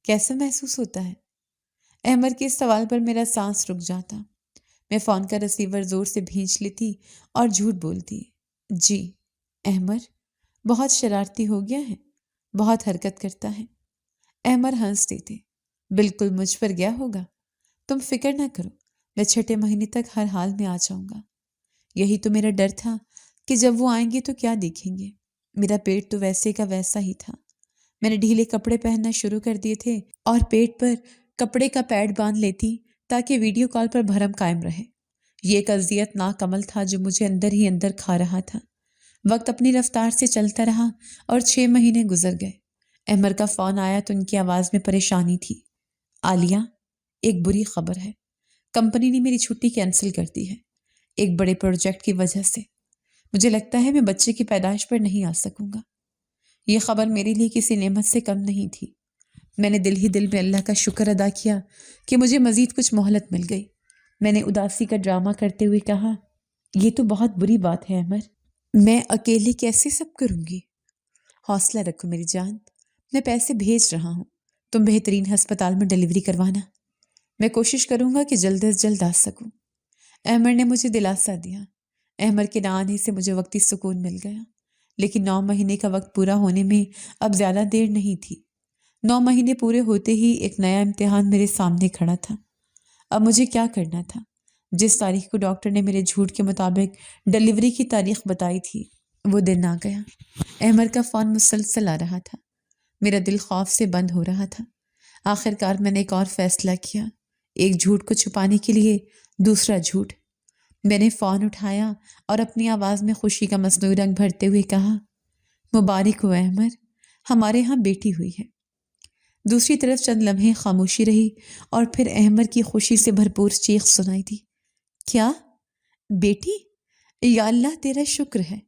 کیسا محسوس ہوتا ہے؟ احمد کے اس سوال پر میرا سانس رک جاتا۔ میں فون کا ریسیور زور سے بھینچ لیتی اور جھوٹ بولتی، جی احمد بہت شرارتی ہو گیا ہے، بہت حرکت کرتا ہے۔ احمد ہنس دیتے، بالکل مجھ پر گیا ہوگا، تم فکر نہ کرو، میں 6 مہینے تک ہر حال میں آ جاؤں گا۔ یہی تو میرا ڈر تھا کہ جب وہ آئیں گے تو کیا دیکھیں گے۔ میرا پیٹ تو ویسے کا ویسا ہی تھا۔ میں نے ڈھیلے کپڑے پہننا شروع کر دیے تھے اور پیٹ پر کپڑے کا پیڈ باندھ لیتی تاکہ ویڈیو کال پر بھرم قائم رہے۔ یہ ایک اذیت ناک عمل تھا جو مجھے اندر ہی اندر کھا رہا تھا۔ وقت اپنی رفتار سے چلتا رہا اور 6 مہینے گزر گئے۔ احمد کا فون آیا تو ان کی آواز میں پریشانی تھی۔ عالیہ، ایک بری خبر ہے، کمپنی نے میری چھٹی کینسل کر دی ہے، ایک بڑے پروجیکٹ کی وجہ سے۔ مجھے لگتا ہے میں بچے کی پیدائش پر نہیں آ سکوں گا۔ یہ خبر میرے لیے کسی نعمت سے کم نہیں تھی۔ میں نے دل ہی دل میں اللہ کا شکر ادا کیا کہ مجھے مزید کچھ مہلت مل گئی۔ میں نے اداسی کا ڈرامہ کرتے ہوئے کہا، یہ تو بہت بری بات ہے احمد۔ میں اکیلے کیسے سب کروں گی؟ حوصلہ رکھو میری جان، میں پیسے بھیج رہا ہوں، تم بہترین ہسپتال میں ڈلیوری کروانا، میں کوشش کروں گا کہ جلد از جلد آ سکوں۔ احمد نے مجھے دلاسا دیا۔ احمد کے نہ آنے سے مجھے وقتی سکون مل گیا، لیکن 9 مہینے کا وقت پورا ہونے میں اب زیادہ دیر نہیں تھی۔ 9 مہینے پورے ہوتے ہی ایک نیا امتحان میرے سامنے کھڑا تھا۔ اب مجھے کیا کرنا تھا؟ جس تاریخ کو ڈاکٹر نے میرے جھوٹ کے مطابق ڈلیوری کی تاریخ بتائی تھی، وہ دن آ گیا۔ احمد کا فون مسلسل آ رہا تھا، میرا دل خوف سے بند ہو رہا تھا۔ آخر کار میں نے ایک اور فیصلہ کیا، ایک جھوٹ کو چھپانے کے لیے دوسرا جھوٹ۔ میں نے فون اٹھایا اور اپنی آواز میں خوشی کا مصنوعی رنگ بھرتے ہوئے کہا، مبارک ہو احمد، ہمارے ہاں بیٹی ہوئی ہے۔ دوسری طرف چند لمحے خاموشی رہی اور پھر احمد کی خوشی سے بھرپور چیخ سنائی دی، کیا بیٹی؟ یا اللہ تیرا شکر ہے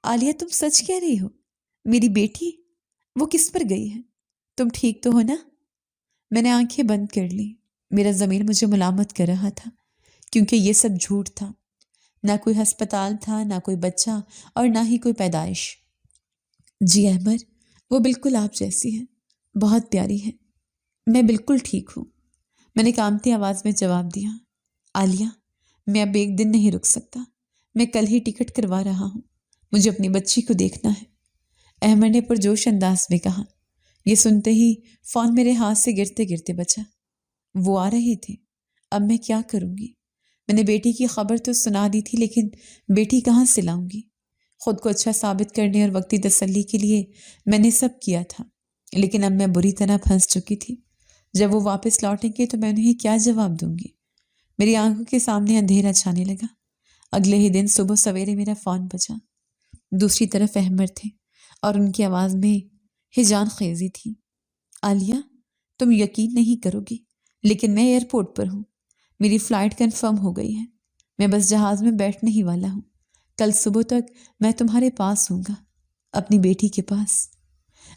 عالیہ، تم سچ کہہ رہی ہو؟ میری بیٹی؟ وہ کس پر گئی ہے؟ تم ٹھیک تو ہو نا؟ میں نے آنکھیں بند کر لی۔ میرا ضمیر مجھے ملامت کر رہا تھا کیونکہ یہ سب جھوٹ تھا۔ نہ کوئی ہسپتال تھا، نہ کوئی بچہ، اور نہ ہی کوئی پیدائش۔ جی احمد، وہ بالکل آپ جیسی ہے، بہت پیاری ہے، میں بالکل ٹھیک ہوں، میں نے کانپتی آواز میں جواب دیا۔ عالیہ، میں اب ایک دن نہیں رک سکتا، میں کل ہی ٹکٹ کروا رہا ہوں، مجھے اپنی بچی کو دیکھنا ہے، احمد نے پرجوش انداز میں کہا۔ یہ سنتے ہی فون میرے ہاتھ سے گرتے گرتے بچا۔ وہ آ رہے تھے، اب میں کیا کروں گی؟ میں نے بیٹی کی خبر تو سنا دی تھی، لیکن بیٹی کہاں سے لاؤں گی؟ خود کو اچھا ثابت کرنے اور وقتی تسلی کے لیے میں نے سب کیا تھا، لیکن اب میں بری طرح پھنس چکی تھی۔ جب وہ واپس لوٹیں گے تو میں انہیں کیا جواب دوں گی؟ میری آنکھوں کے سامنے اندھیرا چھانے لگا۔ اگلے ہی دن صبح سویرے میرا فون بجا۔ دوسری طرف احمد تھے اور ان کی آواز میں ہیجان خیزی تھی۔ عالیہ، تم یقین نہیں کرو گی، لیکن میں ایئرپورٹ پر ہوں، میری فلائٹ کنفرم ہو گئی ہے، میں بس جہاز میں بیٹھنے ہی والا ہوں، کل صبح تک میں تمہارے پاس ہوں گا، اپنی بیٹی کے پاس۔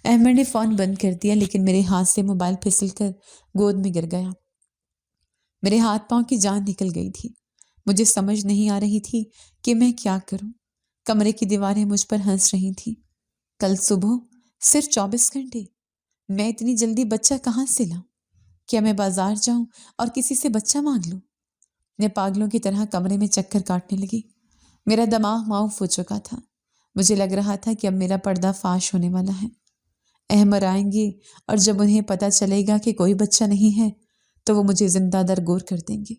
احمد نے فون بند کر دیا، لیکن میرے ہاتھ سے موبائل پھسل کر گود میں گر گیا۔ میرے ہاتھ پاؤں کی جان نکل گئی تھی، مجھے سمجھ نہیں آ رہی تھی کہ میں کیا کروں۔ کمرے کی دیواریں مجھ پر ہنس رہی تھیں۔ کل صبح؟ صرف 24 گھنٹے؟ میں اتنی جلدی بچہ کہاں سے لاؤں؟ کیا میں بازار جاؤں اور کسی سے بچہ مانگ لوں؟ میں پاگلوں کی طرح کمرے میں چکر کاٹنے لگی۔ میرا دماغ معاف ہو چکا تھا۔ مجھے لگ رہا تھا کہ اب میرا پردہ فاش ہونے والا ہے۔ احمد آئیں گے اور جب انہیں پتہ چلے گا کہ کوئی بچہ نہیں ہے تو وہ مجھے زندہ درگور کر دیں گے۔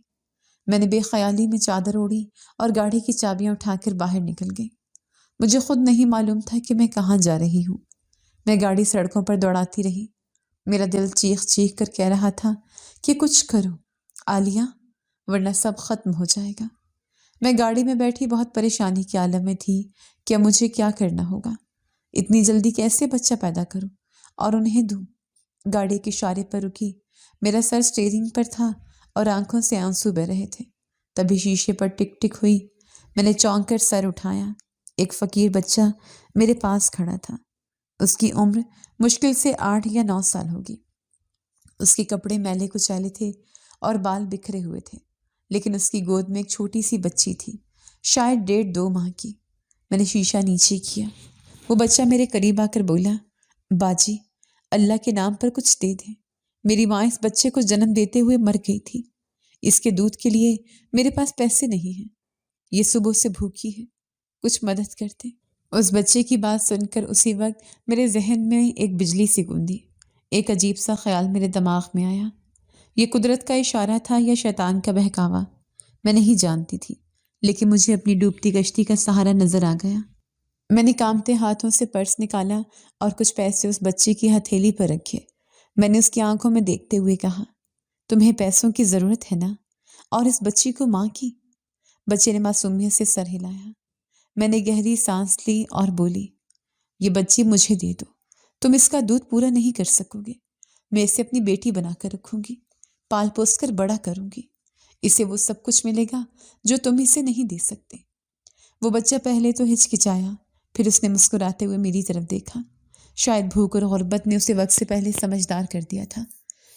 میں نے بے خیالی میں چادر اوڑھی اور گاڑی کی چابیاں اٹھا کر باہر نکل گئی۔ مجھے خود نہیں معلوم تھا کہ میں کہاں جا رہی ہوں۔ میں گاڑی سڑکوں پر دوڑاتی رہی۔ میرا دل چیخ چیخ کر کہہ رہا تھا کہ کچھ کرو عالیہ، ورنہ سب ختم ہو جائے گا۔ میں گاڑی میں بیٹھی بہت پریشانی کے عالم میں تھی کہ مجھے کیا کرنا ہوگا، اتنی جلدی کیسے بچہ پیدا کروں اور انہیں دوں۔ گاڑی کے اشارے پر رکی، میرا سر سٹیئرنگ پر تھا اور آنکھوں سے آنسو بہہ رہے تھے۔ تبھی شیشے پر ٹک ٹک ہوئی۔ میں نے چونک کر سر اٹھایا۔ ایک فقیر بچہ میرے پاس کھڑا تھا۔ اس کی عمر مشکل سے 8 یا 9 سال ہوگی۔ اس کے کپڑے میلے کچیلے تھے اور بال بکھرے ہوئے تھے، لیکن اس کی گود میں ایک چھوٹی سی بچی تھی، شاید 1.5-2 ماہ کی۔ میں نے شیشہ نیچے کیا۔ وہ بچہ میرے قریب آ کر بولا، باجی، اللہ کے نام پر کچھ دے دیں، میری ماں اس بچے کو جنم دیتے ہوئے مر گئی تھی، اس کے دودھ کے لیے میرے پاس پیسے نہیں ہیں، یہ صبح سے بھوکی ہے، کچھ مدد کرتے۔ اس بچے کی بات سن کر اسی وقت میرے ذہن میں ایک بجلی سی گوندی۔ ایک عجیب سا خیال میرے دماغ میں آیا۔ یہ قدرت کا اشارہ تھا یا شیطان کا بہکاوا؟ میں نہیں جانتی تھی، لیکن مجھے اپنی ڈوبتی کشتی کا سہارا نظر آ گیا۔ میں نے کانپتے ہاتھوں سے پرس نکالا اور کچھ پیسے اس بچے کی ہتھیلی پر رکھے۔ میں نے اس کی آنکھوں میں دیکھتے ہوئے کہا، تمہیں پیسوں کی ضرورت ہے نا؟ اور اس بچی کو ماں کی؟ بچے نے معصومیت سے سر ہلایا۔ میں نے گہری سانس لی اور بولی، یہ بچی مجھے دے دو، تم اس کا دودھ پورا نہیں کر سکو گے، میں اسے اپنی بیٹی بنا کر رکھوں گی، پال پوس کر بڑا کروں گی، اسے وہ سب کچھ ملے گا جو تم اسے نہیں دے سکتے۔ وہ بچہ پہلے تو ہچکچایا، پھر اس نے مسکراتے ہوئے میری طرف دیکھا۔ شاید بھوک اور غربت نے اسے وقت سے پہلے سمجھدار کر دیا تھا،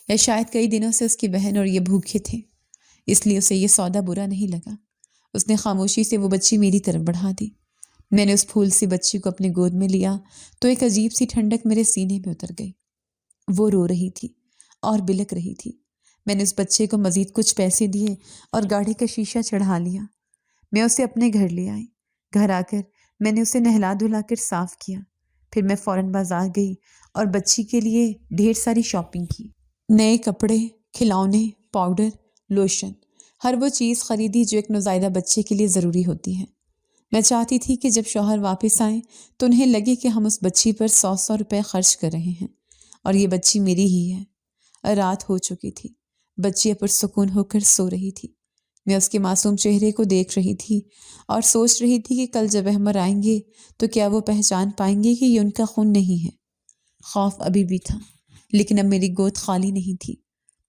یا شاید کئی دنوں سے اس کی بہن اور یہ بھوکے تھے، اس لیے اسے یہ سودا برا نہیں لگا۔ اس نے خاموشی سے وہ بچی میری طرف بڑھا دی۔ میں نے اس پھول سی بچی کو اپنی گود میں لیا تو ایک عجیب سی ٹھنڈک میرے سینے میں اتر گئی۔ وہ رو رہی تھی اور بلک رہی تھی۔ میں نے اس بچے کو مزید کچھ پیسے دیے اور گاڑی کا شیشہ چڑھا لیا۔ میں اسے اپنے گھر لے آئی۔ گھر آ کر میں نے اسے نہلا دھلا کر صاف کیا۔ پھر میں فوراً بازار گئی اور بچی کے لیے ڈھیر ساری شاپنگ کی۔ نئے کپڑے، کھلونے، پاؤڈر، لوشن، ہر وہ چیز خریدی جو ایک نوزائیدہ بچے کے لیے ضروری ہوتی ہے۔ میں چاہتی تھی کہ جب شوہر واپس آئیں تو انہیں لگے کہ ہم اس بچی پر 100 روپے خرچ کر رہے ہیں اور یہ بچی میری ہی ہے۔ رات ہو چکی تھی۔ بچی پرسکون ہو کر سو رہی تھی۔ میں اس کے معصوم چہرے کو دیکھ رہی تھی اور سوچ رہی تھی کہ کل جب احمر آئیں گے تو کیا وہ پہچان پائیں گے کہ یہ ان کا خون نہیں ہے۔ خوف ابھی بھی تھا، لیکن اب میری گود خالی نہیں تھی۔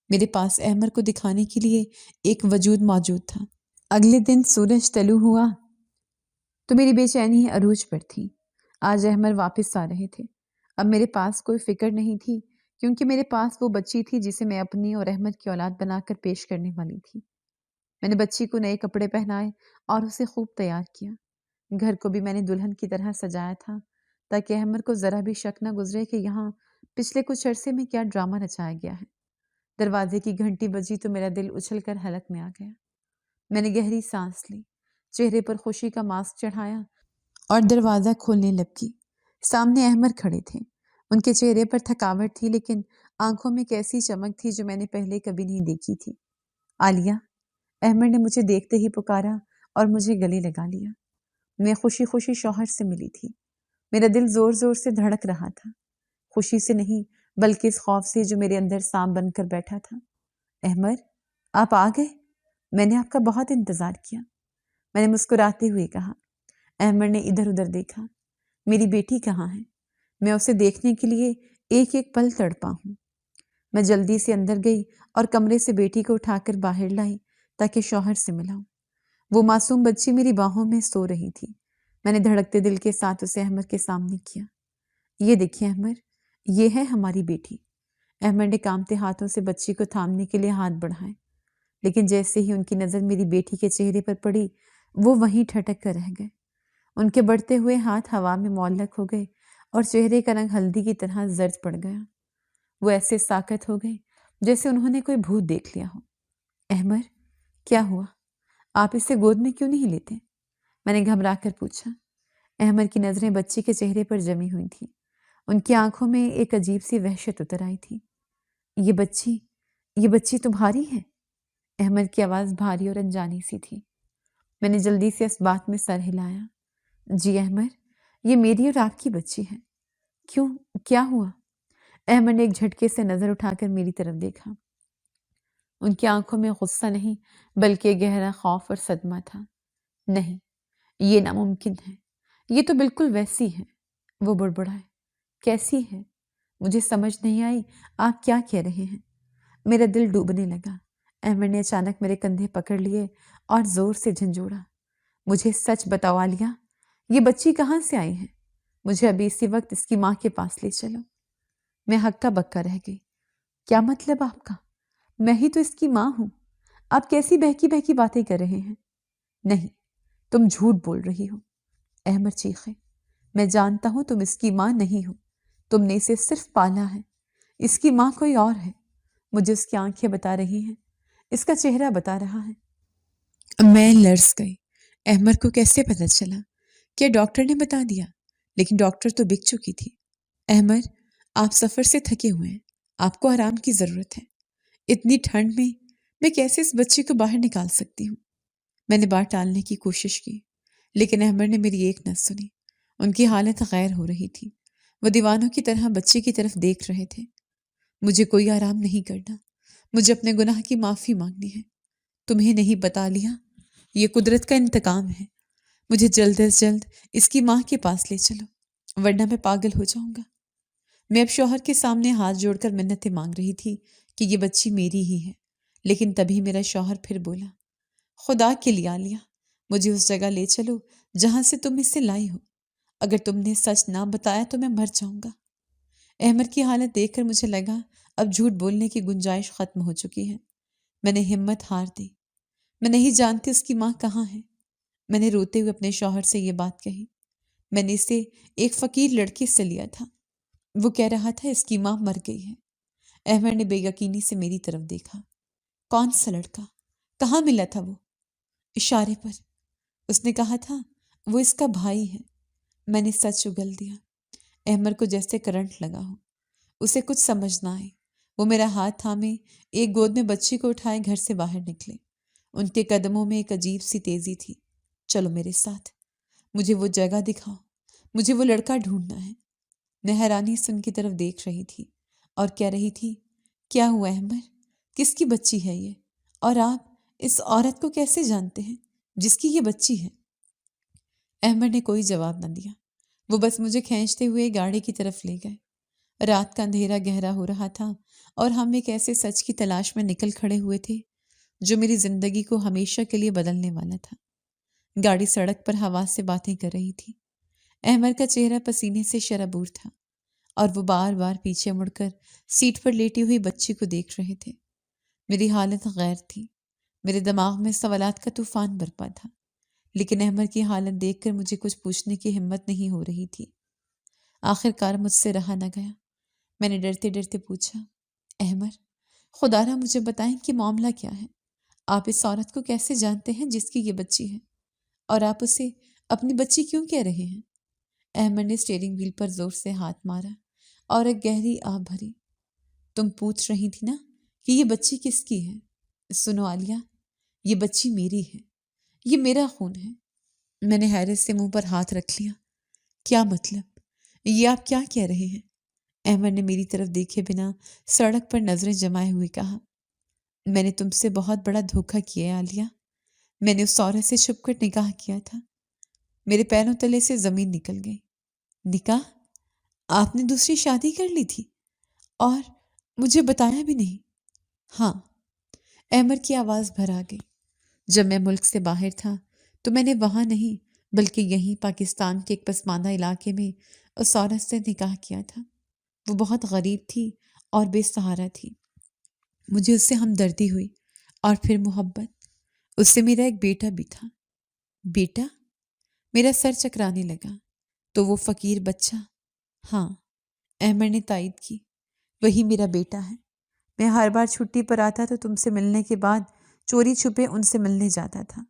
میرے پاس احمر کو دکھانے کے لیے ایک وجود موجود تھا۔ اگلے دن سورج طلوع ہوا تو میری بے چینی عروج پر تھی۔ آج احمر واپس آ رہے تھے۔ اب میرے پاس کوئی فکر نہیں تھی کیونکہ میرے پاس وہ بچی تھی جسے میں اپنی اور احمد کی اولاد بنا کر پیش کرنے والی تھی۔ میں نے بچی کو نئے کپڑے پہنائے اور اسے خوب تیار کیا۔ گھر کو بھی میں نے دلہن کی طرح سجایا تھا تاکہ احمد کو ذرا بھی شک نہ گزرے کہ یہاں پچھلے کچھ عرصے میں کیا ڈرامہ رچایا گیا ہے۔ دروازے کی گھنٹی بجی تو میرا دل اچھل کر حلق میں آ گیا۔ میں نے گہری سانس لی، چہرے پر خوشی کا ماسک چڑھایا اور دروازہ کھولنے لپکی۔ سامنے احمد کھڑے تھے۔ ان کے چہرے پر تھکاوٹ تھی لیکن آنکھوں میں کیسی چمک تھی جو میں نے پہلے کبھی نہیں دیکھی تھی۔ عالیہ، احمد نے مجھے دیکھتے ہی پکارا اور مجھے گلے لگا لیا۔ میں خوشی خوشی شوہر سے ملی تھی۔ میرا دل زور زور سے دھڑک رہا تھا، خوشی سے نہیں بلکہ اس خوف سے جو میرے اندر سانپ بن کر بیٹھا تھا۔ احمد، آپ آ گئے؟ میں نے آپ کا بہت انتظار کیا، میں نے مسکراتے ہوئے کہا۔ احمد نے ادھر ادھر دیکھا۔ میری بیٹی کہاں ہے؟ میں اسے دیکھنے کے لیے ایک ایک پل تڑپا ہوں۔ میں جلدی سے اندر گئی اور کمرے سے بیٹی کو اٹھا کر باہر لائی تاکہ شوہر سے ملاؤں۔ وہ معصوم بچی میری باہوں میں سو رہی تھی۔ میں نے دھڑکتے دل کے ساتھ اسے احمد کے سامنے کیا۔ یہ دیکھیں احمد، یہ ہے ہماری بیٹی۔ احمد نے کانپتے ہاتھوں سے بچی کو تھامنے کے لیے ہاتھ بڑھائے، لیکن جیسے ہی ان کی نظر میری بیٹی کے چہرے پر پڑی وہ وہیں ٹھٹک کر رہ گئے۔ ان کے بڑھتے ہوئے ہاتھ ہوا میں معلق ہو گئے اور چہرے کا رنگ ہلدی کی طرح زرد پڑ گیا۔ وہ ایسے ساکت ہو گئے جیسے انہوں نے کوئی بھوت دیکھ لیا ہو۔ احمد، کیا ہوا؟ آپ اسے گود میں کیوں نہیں لیتے؟ میں نے گھبرا کر پوچھا۔ احمد کی نظریں بچی کے چہرے پر جمی ہوئی تھیں۔ ان کی آنکھوں میں ایک عجیب سی وحشت اتر آئی تھی۔ یہ بچی تمہاری ہے؟ احمد کی آواز بھاری اور انجانی سی تھی۔ میں نے جلدی سے اس بات میں سر ہلایا۔ جی احمد، یہ میری اور آپ کی بچی ہے۔ کیوں، کیا ہوا؟ احمد نے ایک جھٹکے سے نظر اٹھا کر میری طرف دیکھا۔ ان کی آنکھوں میں غصہ نہیں بلکہ گہرا خوف اور صدمہ تھا۔ نہیں، یہ ناممکن ہے، یہ تو بالکل ویسی ہے۔ وہ بڑبڑائے۔ کیسی ہے؟ مجھے سمجھ نہیں آئی آپ کیا کہہ رہے ہیں۔ میرا دل ڈوبنے لگا۔ احمد نے اچانک میرے کندھے پکڑ لیے اور زور سے جھنجھوڑا۔ مجھے سچ بتاؤ عالیہ، یہ بچی کہاں سے آئی ہے؟ مجھے ابھی اسی وقت اس کی ماں کے پاس لے چلو۔ میں ہکا بکا رہ گئی۔ کیا مطلب آپ کا؟ میں ہی تو اس کی ماں ہوں۔ آپ کیسی بہکی بہکی باتیں کر رہے ہیں؟ نہیں، تم جھوٹ بول رہی ہو۔ احمد چیخے۔ میں جانتا ہوں تم اس کی ماں نہیں ہو، تم نے اسے صرف پالا ہے۔ اس کی ماں کوئی اور ہے۔ مجھے اس کی آنکھیں بتا رہی ہیں، اس کا چہرہ بتا رہا ہے۔ میں لرز گئی۔ احمد کو کیسے پتہ چلا؟ کیا ڈاکٹر نے بتا دیا؟ لیکن ڈاکٹر تو بک چکی تھی۔ احمد، آپ سفر سے تھکے ہوئے ہیں، آپ کو آرام کی ضرورت ہے۔ اتنی ٹھنڈ میں کیسے اس بچی کو باہر نکال سکتی ہوں؟ میں نے بات ٹالنے کی کوشش کی لیکن احمد نے میری ایک نہ سنی۔ ان کی حالت غیر ہو رہی تھی۔ وہ دیوانوں کی طرح بچی کی طرف دیکھ رہے تھے۔ مجھے کوئی آرام نہیں کرنا، مجھے اپنے گناہ کی معافی مانگنی ہے۔ تمہیں نہیں بتا لیا، یہ قدرت کا انتقام ہے۔ مجھے جلد از جلد اس کی ماں کے پاس لے چلو ورنہ میں پاگل ہو جاؤں گا۔ میں اب شوہر کے سامنے ہاتھ جوڑ کر منتیں مانگ رہی تھی کہ یہ بچی میری ہی ہے، لیکن تبھی میرا شوہر پھر بولا، خدا کے لیے عالیہ، مجھے اس جگہ لے چلو جہاں سے تم اسے لائی ہو۔ اگر تم نے سچ نہ بتایا تو میں مر جاؤں گا۔ احمد کی حالت دیکھ کر مجھے لگا اب جھوٹ بولنے کی گنجائش ختم ہو چکی ہے۔ میں نے ہمت ہار دی۔ میں نہیں جانتی اس کی ماں کہاں ہے۔ میں نے روتے ہوئے اپنے شوہر سے یہ بات کہی۔ میں نے اسے ایک فقیر لڑکے سے لیا تھا۔ وہ کہہ رہا تھا اس کی ماں مر گئی ہے۔ احمد نے بے یقینی سے میری طرف دیکھا۔ کون سا لڑکا؟ کہاں ملا تھا وہ؟ اشارے پر۔ اس نے کہا تھا وہ اس کا بھائی ہے۔ میں نے سچ اگل دیا۔ احمد کو جیسے کرنٹ لگا ہو، اسے کچھ سمجھ نہ آئے۔ وہ میرا ہاتھ تھامے ایک گود میں بچی کو اٹھائے گھر سے باہر نکلے۔ ان کے قدموں میں ایک عجیب سی تیزی تھی۔ چلو میرے ساتھ، مجھے وہ جگہ دکھاؤ، مجھے وہ لڑکا ڈھونڈنا ہے۔ میں حیرانی سے ان کی طرف دیکھ رہی تھی اور کہہ رہی تھی، کیا ہوا احمد؟ کس کی بچی ہے یہ؟ اور آپ اس عورت کو کیسے جانتے ہیں جس کی یہ بچی ہے؟ احمد نے کوئی جواب نہ دیا۔ وہ بس مجھے کھینچتے ہوئے گاڑی کی طرف لے گئے۔ رات کا اندھیرا گہرا ہو رہا تھا اور ہم ایک ایسے سچ کی تلاش میں نکل کھڑے ہوئے تھے جو میری زندگی کو ہمیشہ کے لیے بدلنے والا تھا۔ گاڑی سڑک پر ہوا سے باتیں کر رہی تھی۔ احمد کا چہرہ پسینے سے شرابور تھا اور وہ بار بار پیچھے مڑ کر سیٹ پر لیٹی ہوئی بچی کو دیکھ رہے تھے۔ میری حالت غیر تھی۔ میرے دماغ میں سوالات کا طوفان برپا تھا، لیکن احمد کی حالت دیکھ کر مجھے کچھ پوچھنے کی ہمت نہیں ہو رہی تھی۔ آخر کار مجھ سے رہا نہ گیا۔ میں نے ڈرتے ڈرتے پوچھا، احمد، خدا را مجھے بتائیں کہ معاملہ کیا ہے؟ آپ اس عورت کو کیسے جانتے ہیں جس کی یہ بچی ہے؟ اور آپ اسے اپنی بچی کیوں کہہ رہے ہیں؟ احمد نے اسٹیئرنگ وہیل پر زور سے ہاتھ مارا اور ایک گہری آہ بھری۔ تم پوچھ رہی تھی نا کہ یہ بچی کس کی ہے؟ سنو عالیہ، یہ بچی میری ہے، یہ میرا خون ہے۔ میں نے حیرت سے منہ پر ہاتھ رکھ لیا۔ کیا مطلب؟ یہ آپ کیا کہہ رہے ہیں؟ احمد نے میری طرف دیکھے بنا سڑک پر نظریں جمائے ہوئے کہا، میں نے تم سے بہت بڑا دھوکہ کیا ہے عالیہ۔ میں نے اس عورت سے چھپ کر نکاح کیا تھا۔ میرے پیروں تلے سے زمین نکل گئی۔ نکاح؟ آپ نے دوسری شادی کر لی تھی اور مجھے بتایا بھی نہیں؟ ہاں۔ احمد کی آواز بھر آ گئی۔ جب میں ملک سے باہر تھا تو میں نے وہاں نہیں بلکہ یہیں پاکستان کے ایک پسماندہ علاقے میں اس عورت سے نکاح کیا تھا۔ وہ بہت غریب تھی اور بے سہارا تھی۔ مجھے اس سے ہمدردی ہوئی اور پھر محبت۔ اس سے میرا ایک بیٹا بھی تھا۔ بیٹا؟ میرا سر چکرانے لگا۔ تو وہ فقیر بچہ؟ ہاں، احمد نے تائید کی، وہی میرا بیٹا ہے۔ میں ہر بار چھٹی پر آتا تو تم سے ملنے کے بعد چوری چھپے ان سے ملنے جاتا تھا۔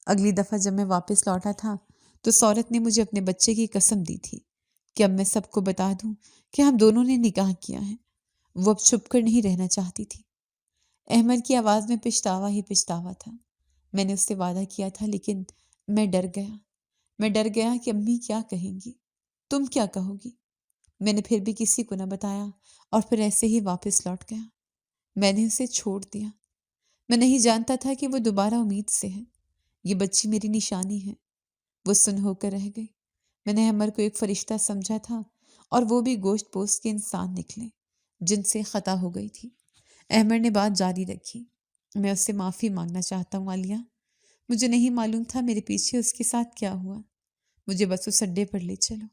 اگلی دفعہ جب میں واپس لوٹا تھا تو اس عورت نے مجھے اپنے بچے کی قسم دی تھی کہ اب میں سب کو بتا دوں کہ ہم دونوں نے نکاح کیا ہے۔ وہ اب چھپ کر نہیں رہنا چاہتی تھی۔ احمد کی آواز میں پچھتاوا ہی پچھتاوا تھا۔ میں نے اس سے وعدہ کیا تھا، لیکن میں ڈر گیا۔ میں ڈر گیا کہ امی کیا کہیں گی، تم کیا کہو گی۔ میں نے پھر بھی کسی کو نہ بتایا اور پھر ایسے ہی واپس لوٹ گیا۔ میں نے اسے چھوڑ دیا۔ میں نہیں جانتا تھا کہ وہ دوبارہ امید سے ہے۔ یہ بچی میری نشانی ہے۔ وہ سن ہو کر رہ گئی۔ میں نے احمد کو ایک فرشتہ سمجھا تھا اور وہ بھی گوشت پوست کے انسان نکلے جن سے خطا ہو گئی تھی۔ احمد نے بات جاری رکھی، میں اس سے معافی مانگنا چاہتا ہوں عالیہ۔ مجھے نہیں معلوم تھا میرے پیچھے اس کے ساتھ کیا ہوا۔ مجھے بس اس اڈے پر لے چلو۔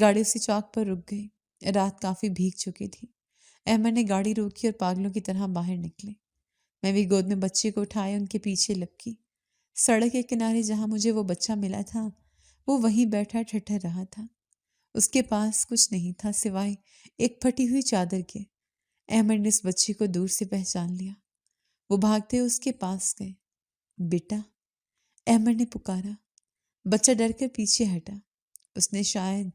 گاڑی اسی چوک پر رک گئی۔ رات کافی بھیگ چکی تھی۔ احمد نے گاڑی روکی اور پاگلوں کی طرح باہر نکلے۔ میں بھی گود میں بچے کو اٹھائے ان کے پیچھے لپکی۔ سڑک کے کنارے جہاں مجھے وہ بچہ ملا تھا وہ وہیں بیٹھا ٹھٹھر رہا تھا۔ اس کے پاس کچھ نہیں تھا سوائے ایک پھٹی ہوئی چادر کے۔ احمد نے اس بچی کو دور سے پہچان لیا۔ وہ بھاگتے اس کے پاس گئے۔ بیٹا، احمد نے پکارا۔ بچہ ڈر کر پیچھے ہٹا۔ اس نے شاید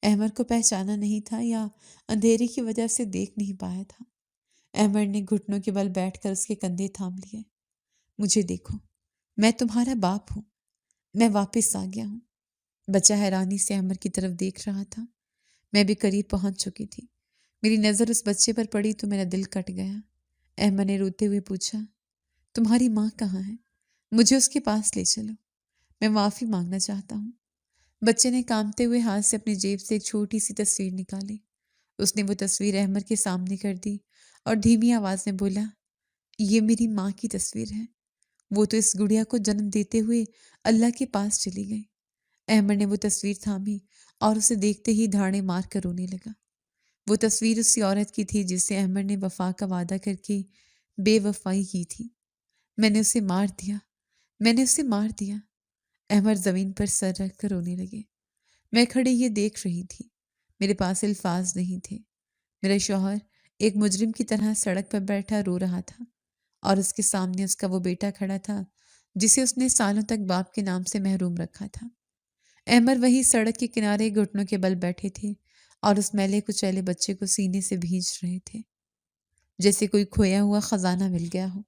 احمد کو پہچانا نہیں تھا یا اندھیرے کی وجہ سے دیکھ نہیں پایا تھا۔ احمد نے گھٹنوں کے بل بیٹھ کر اس کے کندھے تھام لیے۔ مجھے دیکھو، میں تمہارا باپ ہوں، میں واپس آ گیا ہوں۔ بچہ حیرانی سے احمد کی طرف دیکھ رہا تھا۔ میں بھی قریب پہنچ چکی تھی۔ میری نظر اس بچے پر پڑی تو میرا دل کٹ گیا۔ احمد نے روتے ہوئے پوچھا، تمہاری ماں کہاں ہے؟ مجھے اس کے پاس لے چلو، میں معافی مانگنا چاہتا ہوں۔ بچے نے کانپتے ہوئے ہاتھ سے اپنی جیب سے ایک چھوٹی سی تصویر نکالی۔ اس نے وہ تصویر احمد کے سامنے کر دی اور دھیمی آواز میں بولا، یہ میری ماں کی تصویر ہے۔ وہ تو اس گڑیا کو جنم دیتے ہوئے اللہ کے پاس چلی گئی۔ احمد نے وہ تصویر تھامی اور اسے دیکھتے ہی دھاڑے مار کر رونے لگا۔ وہ تصویر اسی عورت کی تھی جس سے احمد نے وفا کا وعدہ کر کے بے وفائی کی تھی۔ میں نے اسے مار دیا، میں نے اسے مار دیا۔ احمد زمین پر سر رکھ کر رونے لگے۔ میں کھڑی یہ دیکھ رہی تھی، میرے پاس الفاظ نہیں تھے۔ میرا شوہر ایک مجرم کی طرح سڑک پر بیٹھا رو رہا تھا اور اس کے سامنے اس کا وہ بیٹا کھڑا تھا جسے اس نے سالوں تک باپ کے نام سے محروم رکھا تھا۔ احمد وہی سڑک کے کنارے گھٹنوں کے بل بیٹھے تھے اور اس میلے کچیلے بچے کو سینے سے بھینچ رہے تھے، جیسے کوئی کھویا ہوا خزانہ مل گیا ہو۔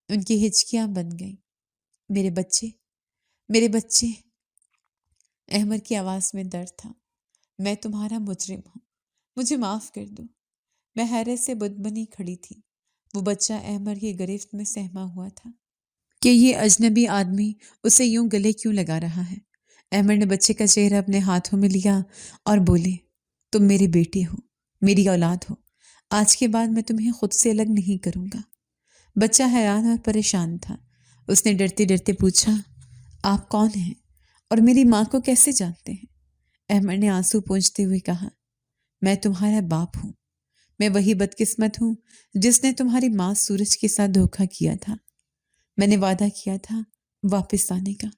ان کی ہچکیاں بن گئیں۔ میرے بچے، میرے بچے۔ احمد کی آواز میں درد تھا۔ میں تمہارا مجرم ہوں، مجھے معاف کر دو۔ میں حیرت سے بت بنی کھڑی تھی۔ وہ بچہ احمد کی گرفت میں سہما ہوا تھا کہ یہ اجنبی آدمی اسے یوں گلے کیوں لگا رہا ہے۔ احمد نے بچے کا چہرہ اپنے ہاتھوں میں لیا اور بولے، تم میرے بیٹے ہو، میری اولاد ہو۔ آج کے بعد میں تمہیں خود سے الگ نہیں کروں گا۔ بچہ حیران اور پریشان تھا۔ اس نے ڈرتے ڈرتے پوچھا، آپ کون ہیں اور میری ماں کو کیسے جانتے ہیں؟ احمد نے آنسو پونچھتے ہوئے کہا، میں تمہارا باپ ہوں۔ میں وہی بدقسمت ہوں جس نے تمہاری ماں سورج کے ساتھ دھوکہ کیا تھا۔ میں نے وعدہ کیا تھا واپس آنے کا،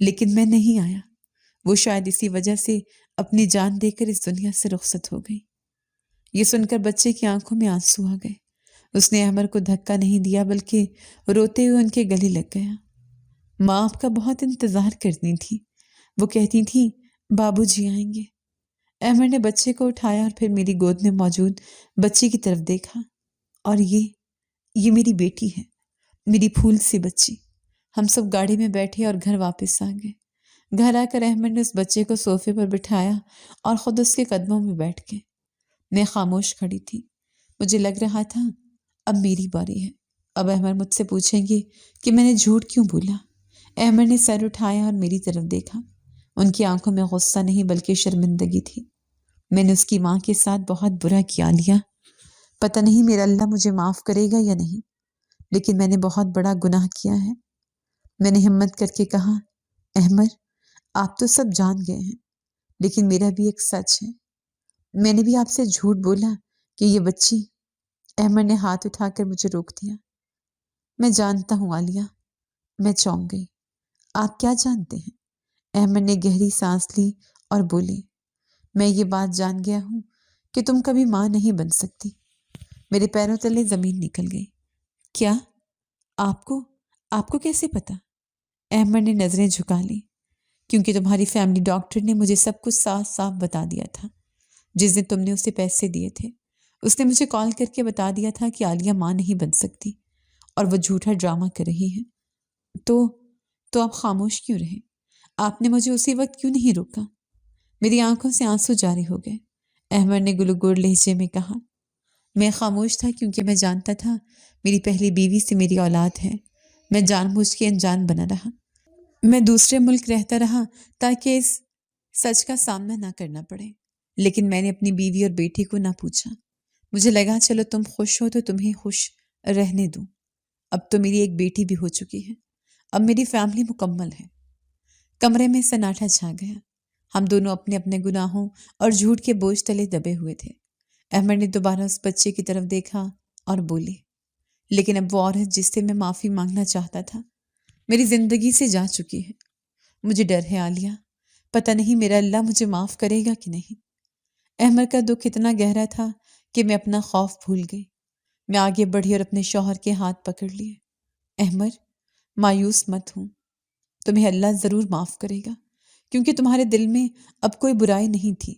لیکن میں نہیں آیا۔ وہ شاید اسی وجہ سے اپنی جان دے کر اس دنیا سے رخصت ہو گئی۔ یہ سن کر بچے کی آنکھوں میں آنسو آ گئے۔ اس نے احمد کو دھکا نہیں دیا بلکہ روتے ہوئے ان کے گلے لگ گیا۔ ماں آپ کا بہت انتظار کرتی تھی، وہ کہتی تھی بابو جی آئیں گے۔ احمد نے بچے کو اٹھایا اور پھر میری گود میں موجود بچی کی طرف دیکھا، اور یہ میری بیٹی ہے، میری پھول سی بچی۔ ہم سب گاڑی میں بیٹھے اور گھر واپس آ گئے۔ گھر آ کر احمد نے اس بچے کو صوفے پر بٹھایا اور خود اس کے قدموں میں بیٹھ گئے۔ میں خاموش کھڑی تھی۔ مجھے لگ رہا تھا اب میری باری ہے، اب احمد مجھ سے پوچھیں گے کہ میں نے جھوٹ کیوں بولا۔ احمد نے سر اٹھایا اور میری طرف دیکھا۔ ان کی آنکھوں میں غصہ نہیں بلکہ شرمندگی تھی۔ میں نے اس کی ماں کے ساتھ بہت برا کیا لیا۔ پتہ نہیں میرا اللہ مجھے معاف کرے گا یا نہیں، لیکن میں نے بہت بڑا گناہ کیا ہے۔ میں نے ہمت کر کے کہا، احمد آپ تو سب جان گئے ہیں، لیکن میرا بھی ایک سچ ہے۔ میں نے بھی آپ سے جھوٹ بولا کہ یہ بچی۔ احمد نے ہاتھ اٹھا کر مجھے روک دیا۔ میں جانتا ہوں عالیہ۔ میں چونک گئی۔ آپ کیا جانتے ہیں؟ احمد نے گہری سانس لی اور بولی، میں یہ بات جان گیا ہوں کہ تم کبھی ماں نہیں بن سکتی۔ میرے پیروں تلے زمین نکل گئی۔ کیا؟ آپ کو کیسے پتا؟ احمد نے نظریں جھکا لی۔ کیونکہ تمہاری فیملی ڈاکٹر نے مجھے سب کچھ صاف صاف بتا دیا تھا۔ جس دن تم نے اسے پیسے دیے تھے، اس نے مجھے کال کر کے بتا دیا تھا کہ عالیہ ماں نہیں بن سکتی اور وہ جھوٹا ڈرامہ کر رہی ہے۔ تو آپ خاموش کیوں رہے؟ آپ نے مجھے اسی وقت کیوں نہیں روکا؟ میری آنکھوں سے آنسو جاری ہو گئے۔ احمد نے گلوگور لہجے میں کہا، میں خاموش تھا کیونکہ میں جانتا تھا میری پہلی بیوی سے میری اولاد ہے۔ میں جان بوجھ کے انجان بنا رہا۔ میں دوسرے ملک رہتا رہا تاکہ اس سچ کا سامنا نہ کرنا پڑے، لیکن میں نے اپنی بیوی اور بیٹی کو نہ پوچھا۔ مجھے لگا چلو تم خوش ہو تو تمہیں خوش رہنے دوں۔ اب تو میری ایک بیٹی بھی ہو چکی ہے، اب میری فیملی مکمل ہے۔ کمرے میں سناٹا چھا گیا۔ ہم دونوں اپنے اپنے گناہوں اور جھوٹ کے بوجھ تلے دبے ہوئے تھے۔ احمد نے دوبارہ اس بچے کی طرف دیکھا اور بولے، لیکن اب وہ عورت جس سے میں معافی مانگنا چاہتا تھا میری زندگی سے جا چکی ہے۔ مجھے ڈر ہے عالیہ، پتہ نہیں میرا اللہ مجھے معاف کرے گا کہ نہیں۔ احمد کا دکھ اتنا گہرا تھا کہ میں اپنا خوف بھول گئی۔ میں آگے بڑھی اور اپنے شوہر کے ہاتھ پکڑ لیے۔ احمد، مایوس مت ہوں، تمہیں اللہ ضرور معاف کرے گا، کیونکہ تمہارے دل میں اب کوئی برائی نہیں تھی۔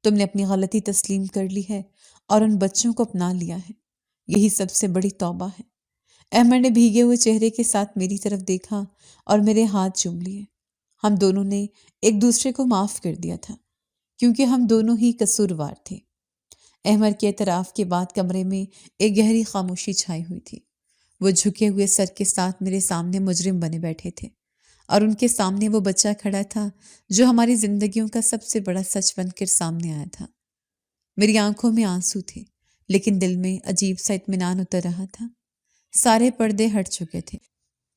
تم نے اپنی غلطی تسلیم کر لی ہے اور ان بچوں کو اپنا لیا ہے۔ یہی سب سے بڑی توبہ ہے۔ احمد نے بھیگے ہوئے چہرے کے ساتھ میری طرف دیکھا اور میرے ہاتھ چوم لیے۔ ہم دونوں نے ایک دوسرے کو معاف کر دیا تھا کیونکہ ہم دونوں ہی قصوروار تھے۔ احمد کے اعتراف کے بعد کمرے میں ایک گہری خاموشی چھائی ہوئی تھی۔ وہ جھکے ہوئے سر کے ساتھ میرے سامنے مجرم بنے بیٹھے تھے اور ان کے سامنے وہ بچہ کھڑا تھا جو ہماری زندگیوں کا سب سے بڑا سچ بن کر سامنے آیا تھا۔ میری آنکھوں میں آنسو تھے، لیکن دل میں عجیب سا اطمینان اتر رہا تھا۔ سارے پردے ہٹ چکے تھے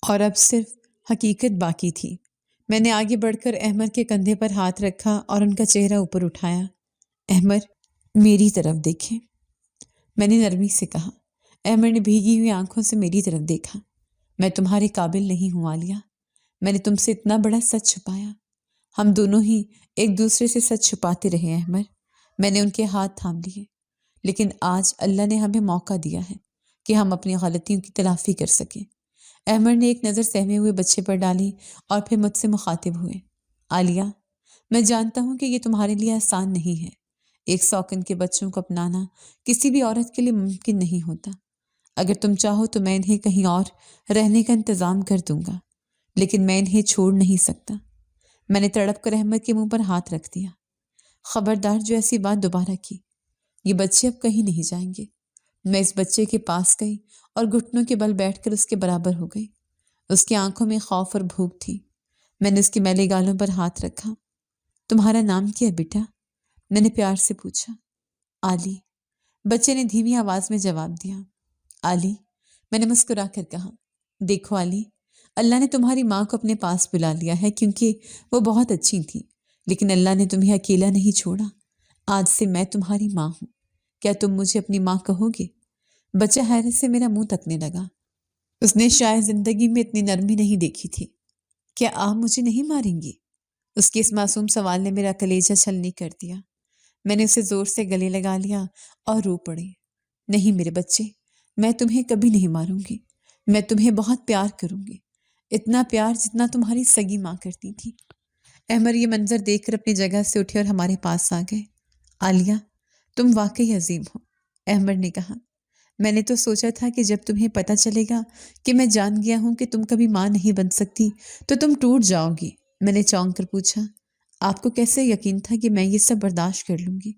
اور اب صرف حقیقت باقی تھی۔ میں نے آگے بڑھ کر احمد کے کندھے پر ہاتھ رکھا اور ان کا چہرہ اوپر اٹھایا۔ احمد، میری طرف دیکھیں، میں نے نرمی سے کہا۔ احمد نے بھیگی ہوئی آنکھوں سے میری طرف دیکھا۔ میں تمہارے قابل نہیں ہوں عالیہ، میں نے تم سے اتنا بڑا سچ چھپایا۔ ہم دونوں ہی ایک دوسرے سے سچ چھپاتے رہے احمر۔ میں نے ان کے ہاتھ تھام لیے، لیکن آج اللہ نے ہمیں موقع دیا ہے کہ ہم اپنی غلطیوں کی تلافی کر سکیں۔ احمر نے ایک نظر سہمے ہوئے بچے پر ڈالی اور پھر مجھ سے مخاطب ہوئے۔ عالیہ، میں جانتا ہوں کہ یہ تمہارے لیے آسان نہیں ہے۔ ایک سوکن کے بچوں کو اپنانا کسی بھی عورت کے لیے ممکن نہیں ہوتا۔ اگر تم چاہو تو میں انہیں کہیں اور رہنے کا انتظام کر دوں گا، لیکن میں انہیں چھوڑ نہیں سکتا۔ میں نے تڑپ کر احمد کے منہ پر ہاتھ رکھ دیا۔ خبردار جو ایسی بات دوبارہ کی، یہ بچے اب کہیں نہیں جائیں گے۔ میں اس بچے کے پاس گئی اور گھٹنوں کے بل بیٹھ کر اس کے برابر ہو گئی۔ اس کی آنکھوں میں خوف اور بھوک تھی۔ میں نے اس کے میلے گالوں پر ہاتھ رکھا۔ تمہارا نام کیا ہے بیٹا؟ میں نے پیار سے پوچھا۔ علی، بچے نے دھیمی آواز میں جواب دیا۔ علی، میں نے مسکرا کر کہا۔ دیکھو علی، اللہ نے تمہاری ماں کو اپنے پاس بلا لیا ہے کیونکہ وہ بہت اچھی تھی، لیکن اللہ نے تمہیں اکیلا نہیں چھوڑا۔ آج سے میں تمہاری ماں ہوں۔ کیا تم مجھے اپنی ماں کہو گے؟ بچہ حیرت سے میرا منہ تکنے لگا۔ اس نے شاید زندگی میں اتنی نرمی نہیں دیکھی تھی۔ کیا آپ مجھے نہیں ماریں گی؟ اس کے اس معصوم سوال نے میرا کلیجہ چھلنی کر دیا۔ میں نے اسے زور سے گلے لگا لیا اور رو پڑی۔ نہیں میرے بچے، میں تمہیں کبھی نہیں ماروں گی۔ میں تمہیں بہت پیار کروں گی، اتنا پیار جتنا تمہاری سگی ماں کرتی تھی۔ احمر یہ منظر دیکھ کر اپنی جگہ سے اٹھے اور ہمارے پاس آ گئے۔ عالیہ، تم واقعی عظیم ہو، احمر نے کہا۔ میں نے تو سوچا تھا کہ جب تمہیں پتہ چلے گا کہ میں جان گیا ہوں کہ تم کبھی ماں نہیں بن سکتی تو تم ٹوٹ جاؤ گی۔ میں نے چونک کر پوچھا، آپ کو کیسے یقین تھا کہ میں یہ سب برداشت کر لوں گی؟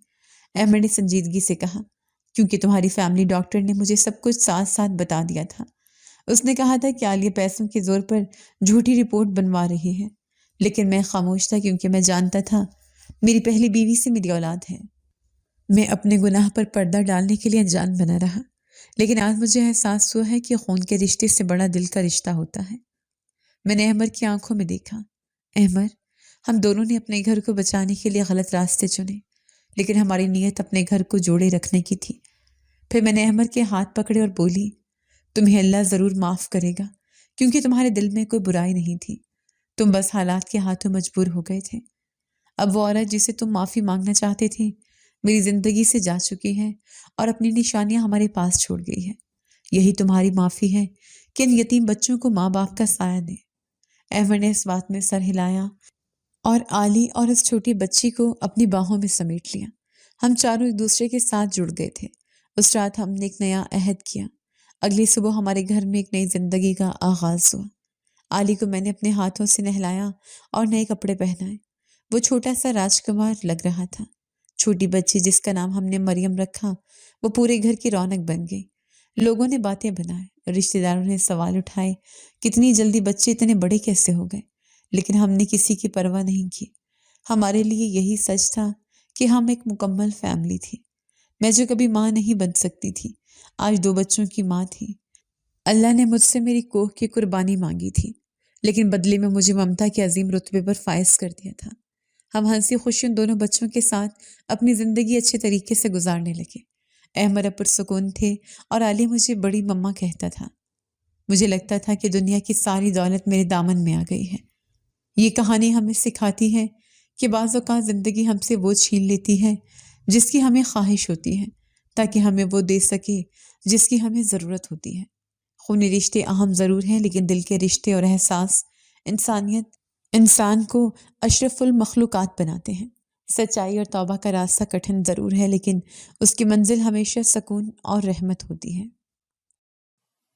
احمر نے سنجیدگی سے کہا، کیونکہ تمہاری فیملی ڈاکٹر نے مجھے سب کچھ ساتھ ساتھ بتا دیا تھا۔ اس نے کہا تھا کہ عالیہ پیسوں کے زور پر جھوٹی رپورٹ بنوا رہی ہے، لیکن میں خاموش تھا کیونکہ میں جانتا تھا میری پہلی بیوی سے میری اولاد ہے۔ میں اپنے گناہ پر پردہ ڈالنے کے لیے انجان بنا رہا، لیکن آج مجھے احساس ہوا ہے کہ خون کے رشتے سے بڑا دل کا رشتہ ہوتا ہے۔ میں نے احمر کی آنکھوں میں دیکھا۔ احمر، ہم دونوں نے اپنے گھر کو بچانے کے لیے غلط راستے چنے، لیکن ہماری نیت اپنے گھر کو جوڑے رکھنے کی تھی۔ پھر میں نے احمر کے ہاتھ پکڑے اور بولی، تمہیں اللہ ضرور معاف کرے گا، کیونکہ تمہارے دل میں کوئی برائی نہیں تھی، تم بس حالات کے ہاتھوں مجبور ہو گئے تھے۔ اب وہ عورت جسے تم معافی مانگنا چاہتے تھے میری زندگی سے جا چکی ہے اور اپنی نشانیاں ہمارے پاس چھوڑ گئی ہے۔ یہی تمہاری معافی ہے کہ ان یتیم بچوں کو ماں باپ کا سایہ دے۔ احمد نے اس بات میں سر ہلایا اور علی اور اس چھوٹی بچی کو اپنی باہوں میں سمیٹ لیا۔ ہم چاروں ایک دوسرے کے ساتھ جڑ گئے تھے۔ اس رات ہم نے ایک نیا عہد کیا۔ اگلی صبح ہمارے گھر میں ایک نئی زندگی کا آغاز ہوا۔ علی کو میں نے اپنے ہاتھوں سے نہلایا اور نئے کپڑے پہنائے۔ وہ چھوٹا سا راجکمار لگ رہا تھا۔ چھوٹی بچی جس کا نام ہم نے مریم رکھا، وہ پورے گھر کی رونق بن گئی۔ لوگوں نے باتیں بنائے، رشتہ داروں نے سوال اٹھائے، کتنی جلدی بچے اتنے بڑے کیسے ہو گئے؟ لیکن ہم نے کسی کی پرواہ نہیں کی۔ ہمارے لیے یہی سچ تھا کہ ہم ایک مکمل فیملی تھی۔ میں جو کبھی ماں نہیں بن سکتی تھی، آج 2 بچوں کی ماں تھی۔ اللہ نے مجھ سے میری کوہ کی قربانی مانگی تھی، لیکن بدلے میں مجھے ممتا کے عظیم رتبے پر فائز کر دیا تھا۔ ہم ہنسی خوشی ان دونوں بچوں کے ساتھ اپنی زندگی اچھے طریقے سے گزارنے لگے۔ احمد اب پرسکون تھے اور علی مجھے بڑی مما کہتا تھا۔ مجھے لگتا تھا کہ دنیا کی ساری دولت میرے دامن میں آ گئی ہے۔ یہ کہانی ہمیں سکھاتی ہے کہ بعض اوقات زندگی ہم سے وہ چھین لیتی ہے جس کی ہمیں خواہش ہوتی ہے، تاکہ ہمیں وہ دے سکے جس کی ہمیں ضرورت ہوتی ہے۔ خونی رشتے اہم ضرور ہیں، لیکن دل کے رشتے اور احساس انسانیت انسان کو اشرف المخلوقات بناتے ہیں۔ سچائی اور توبہ کا راستہ کٹھن ضرور ہے، لیکن اس کی منزل ہمیشہ سکون اور رحمت ہوتی ہے۔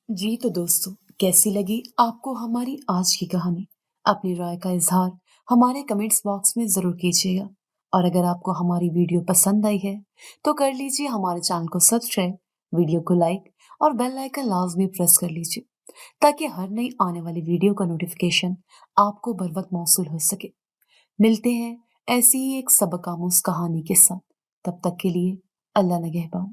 جی تو دوستو، کیسی لگی آپ کو ہماری آج کی کہانی؟ اپنی رائے کا اظہار ہمارے کمنٹس باکس میں ضرور کیجیے گا، اور اگر آپ کو ہماری ویڈیو پسند آئی ہے تو کر لیجیے ہمارے چینل کو سبسکرائب، ویڈیو کو لائک اور بیل آئیکن لازمی پریس کر لیجیے تاکہ ہر نئی آنے والی ویڈیو کا نوٹیفیکیشن آپ کو بر وقت موصول ہو سکے۔ ملتے ہیں ایسی ہی ایک سبق آموز کہانی کے ساتھ، تب تک کے لیے اللہ نگہبان۔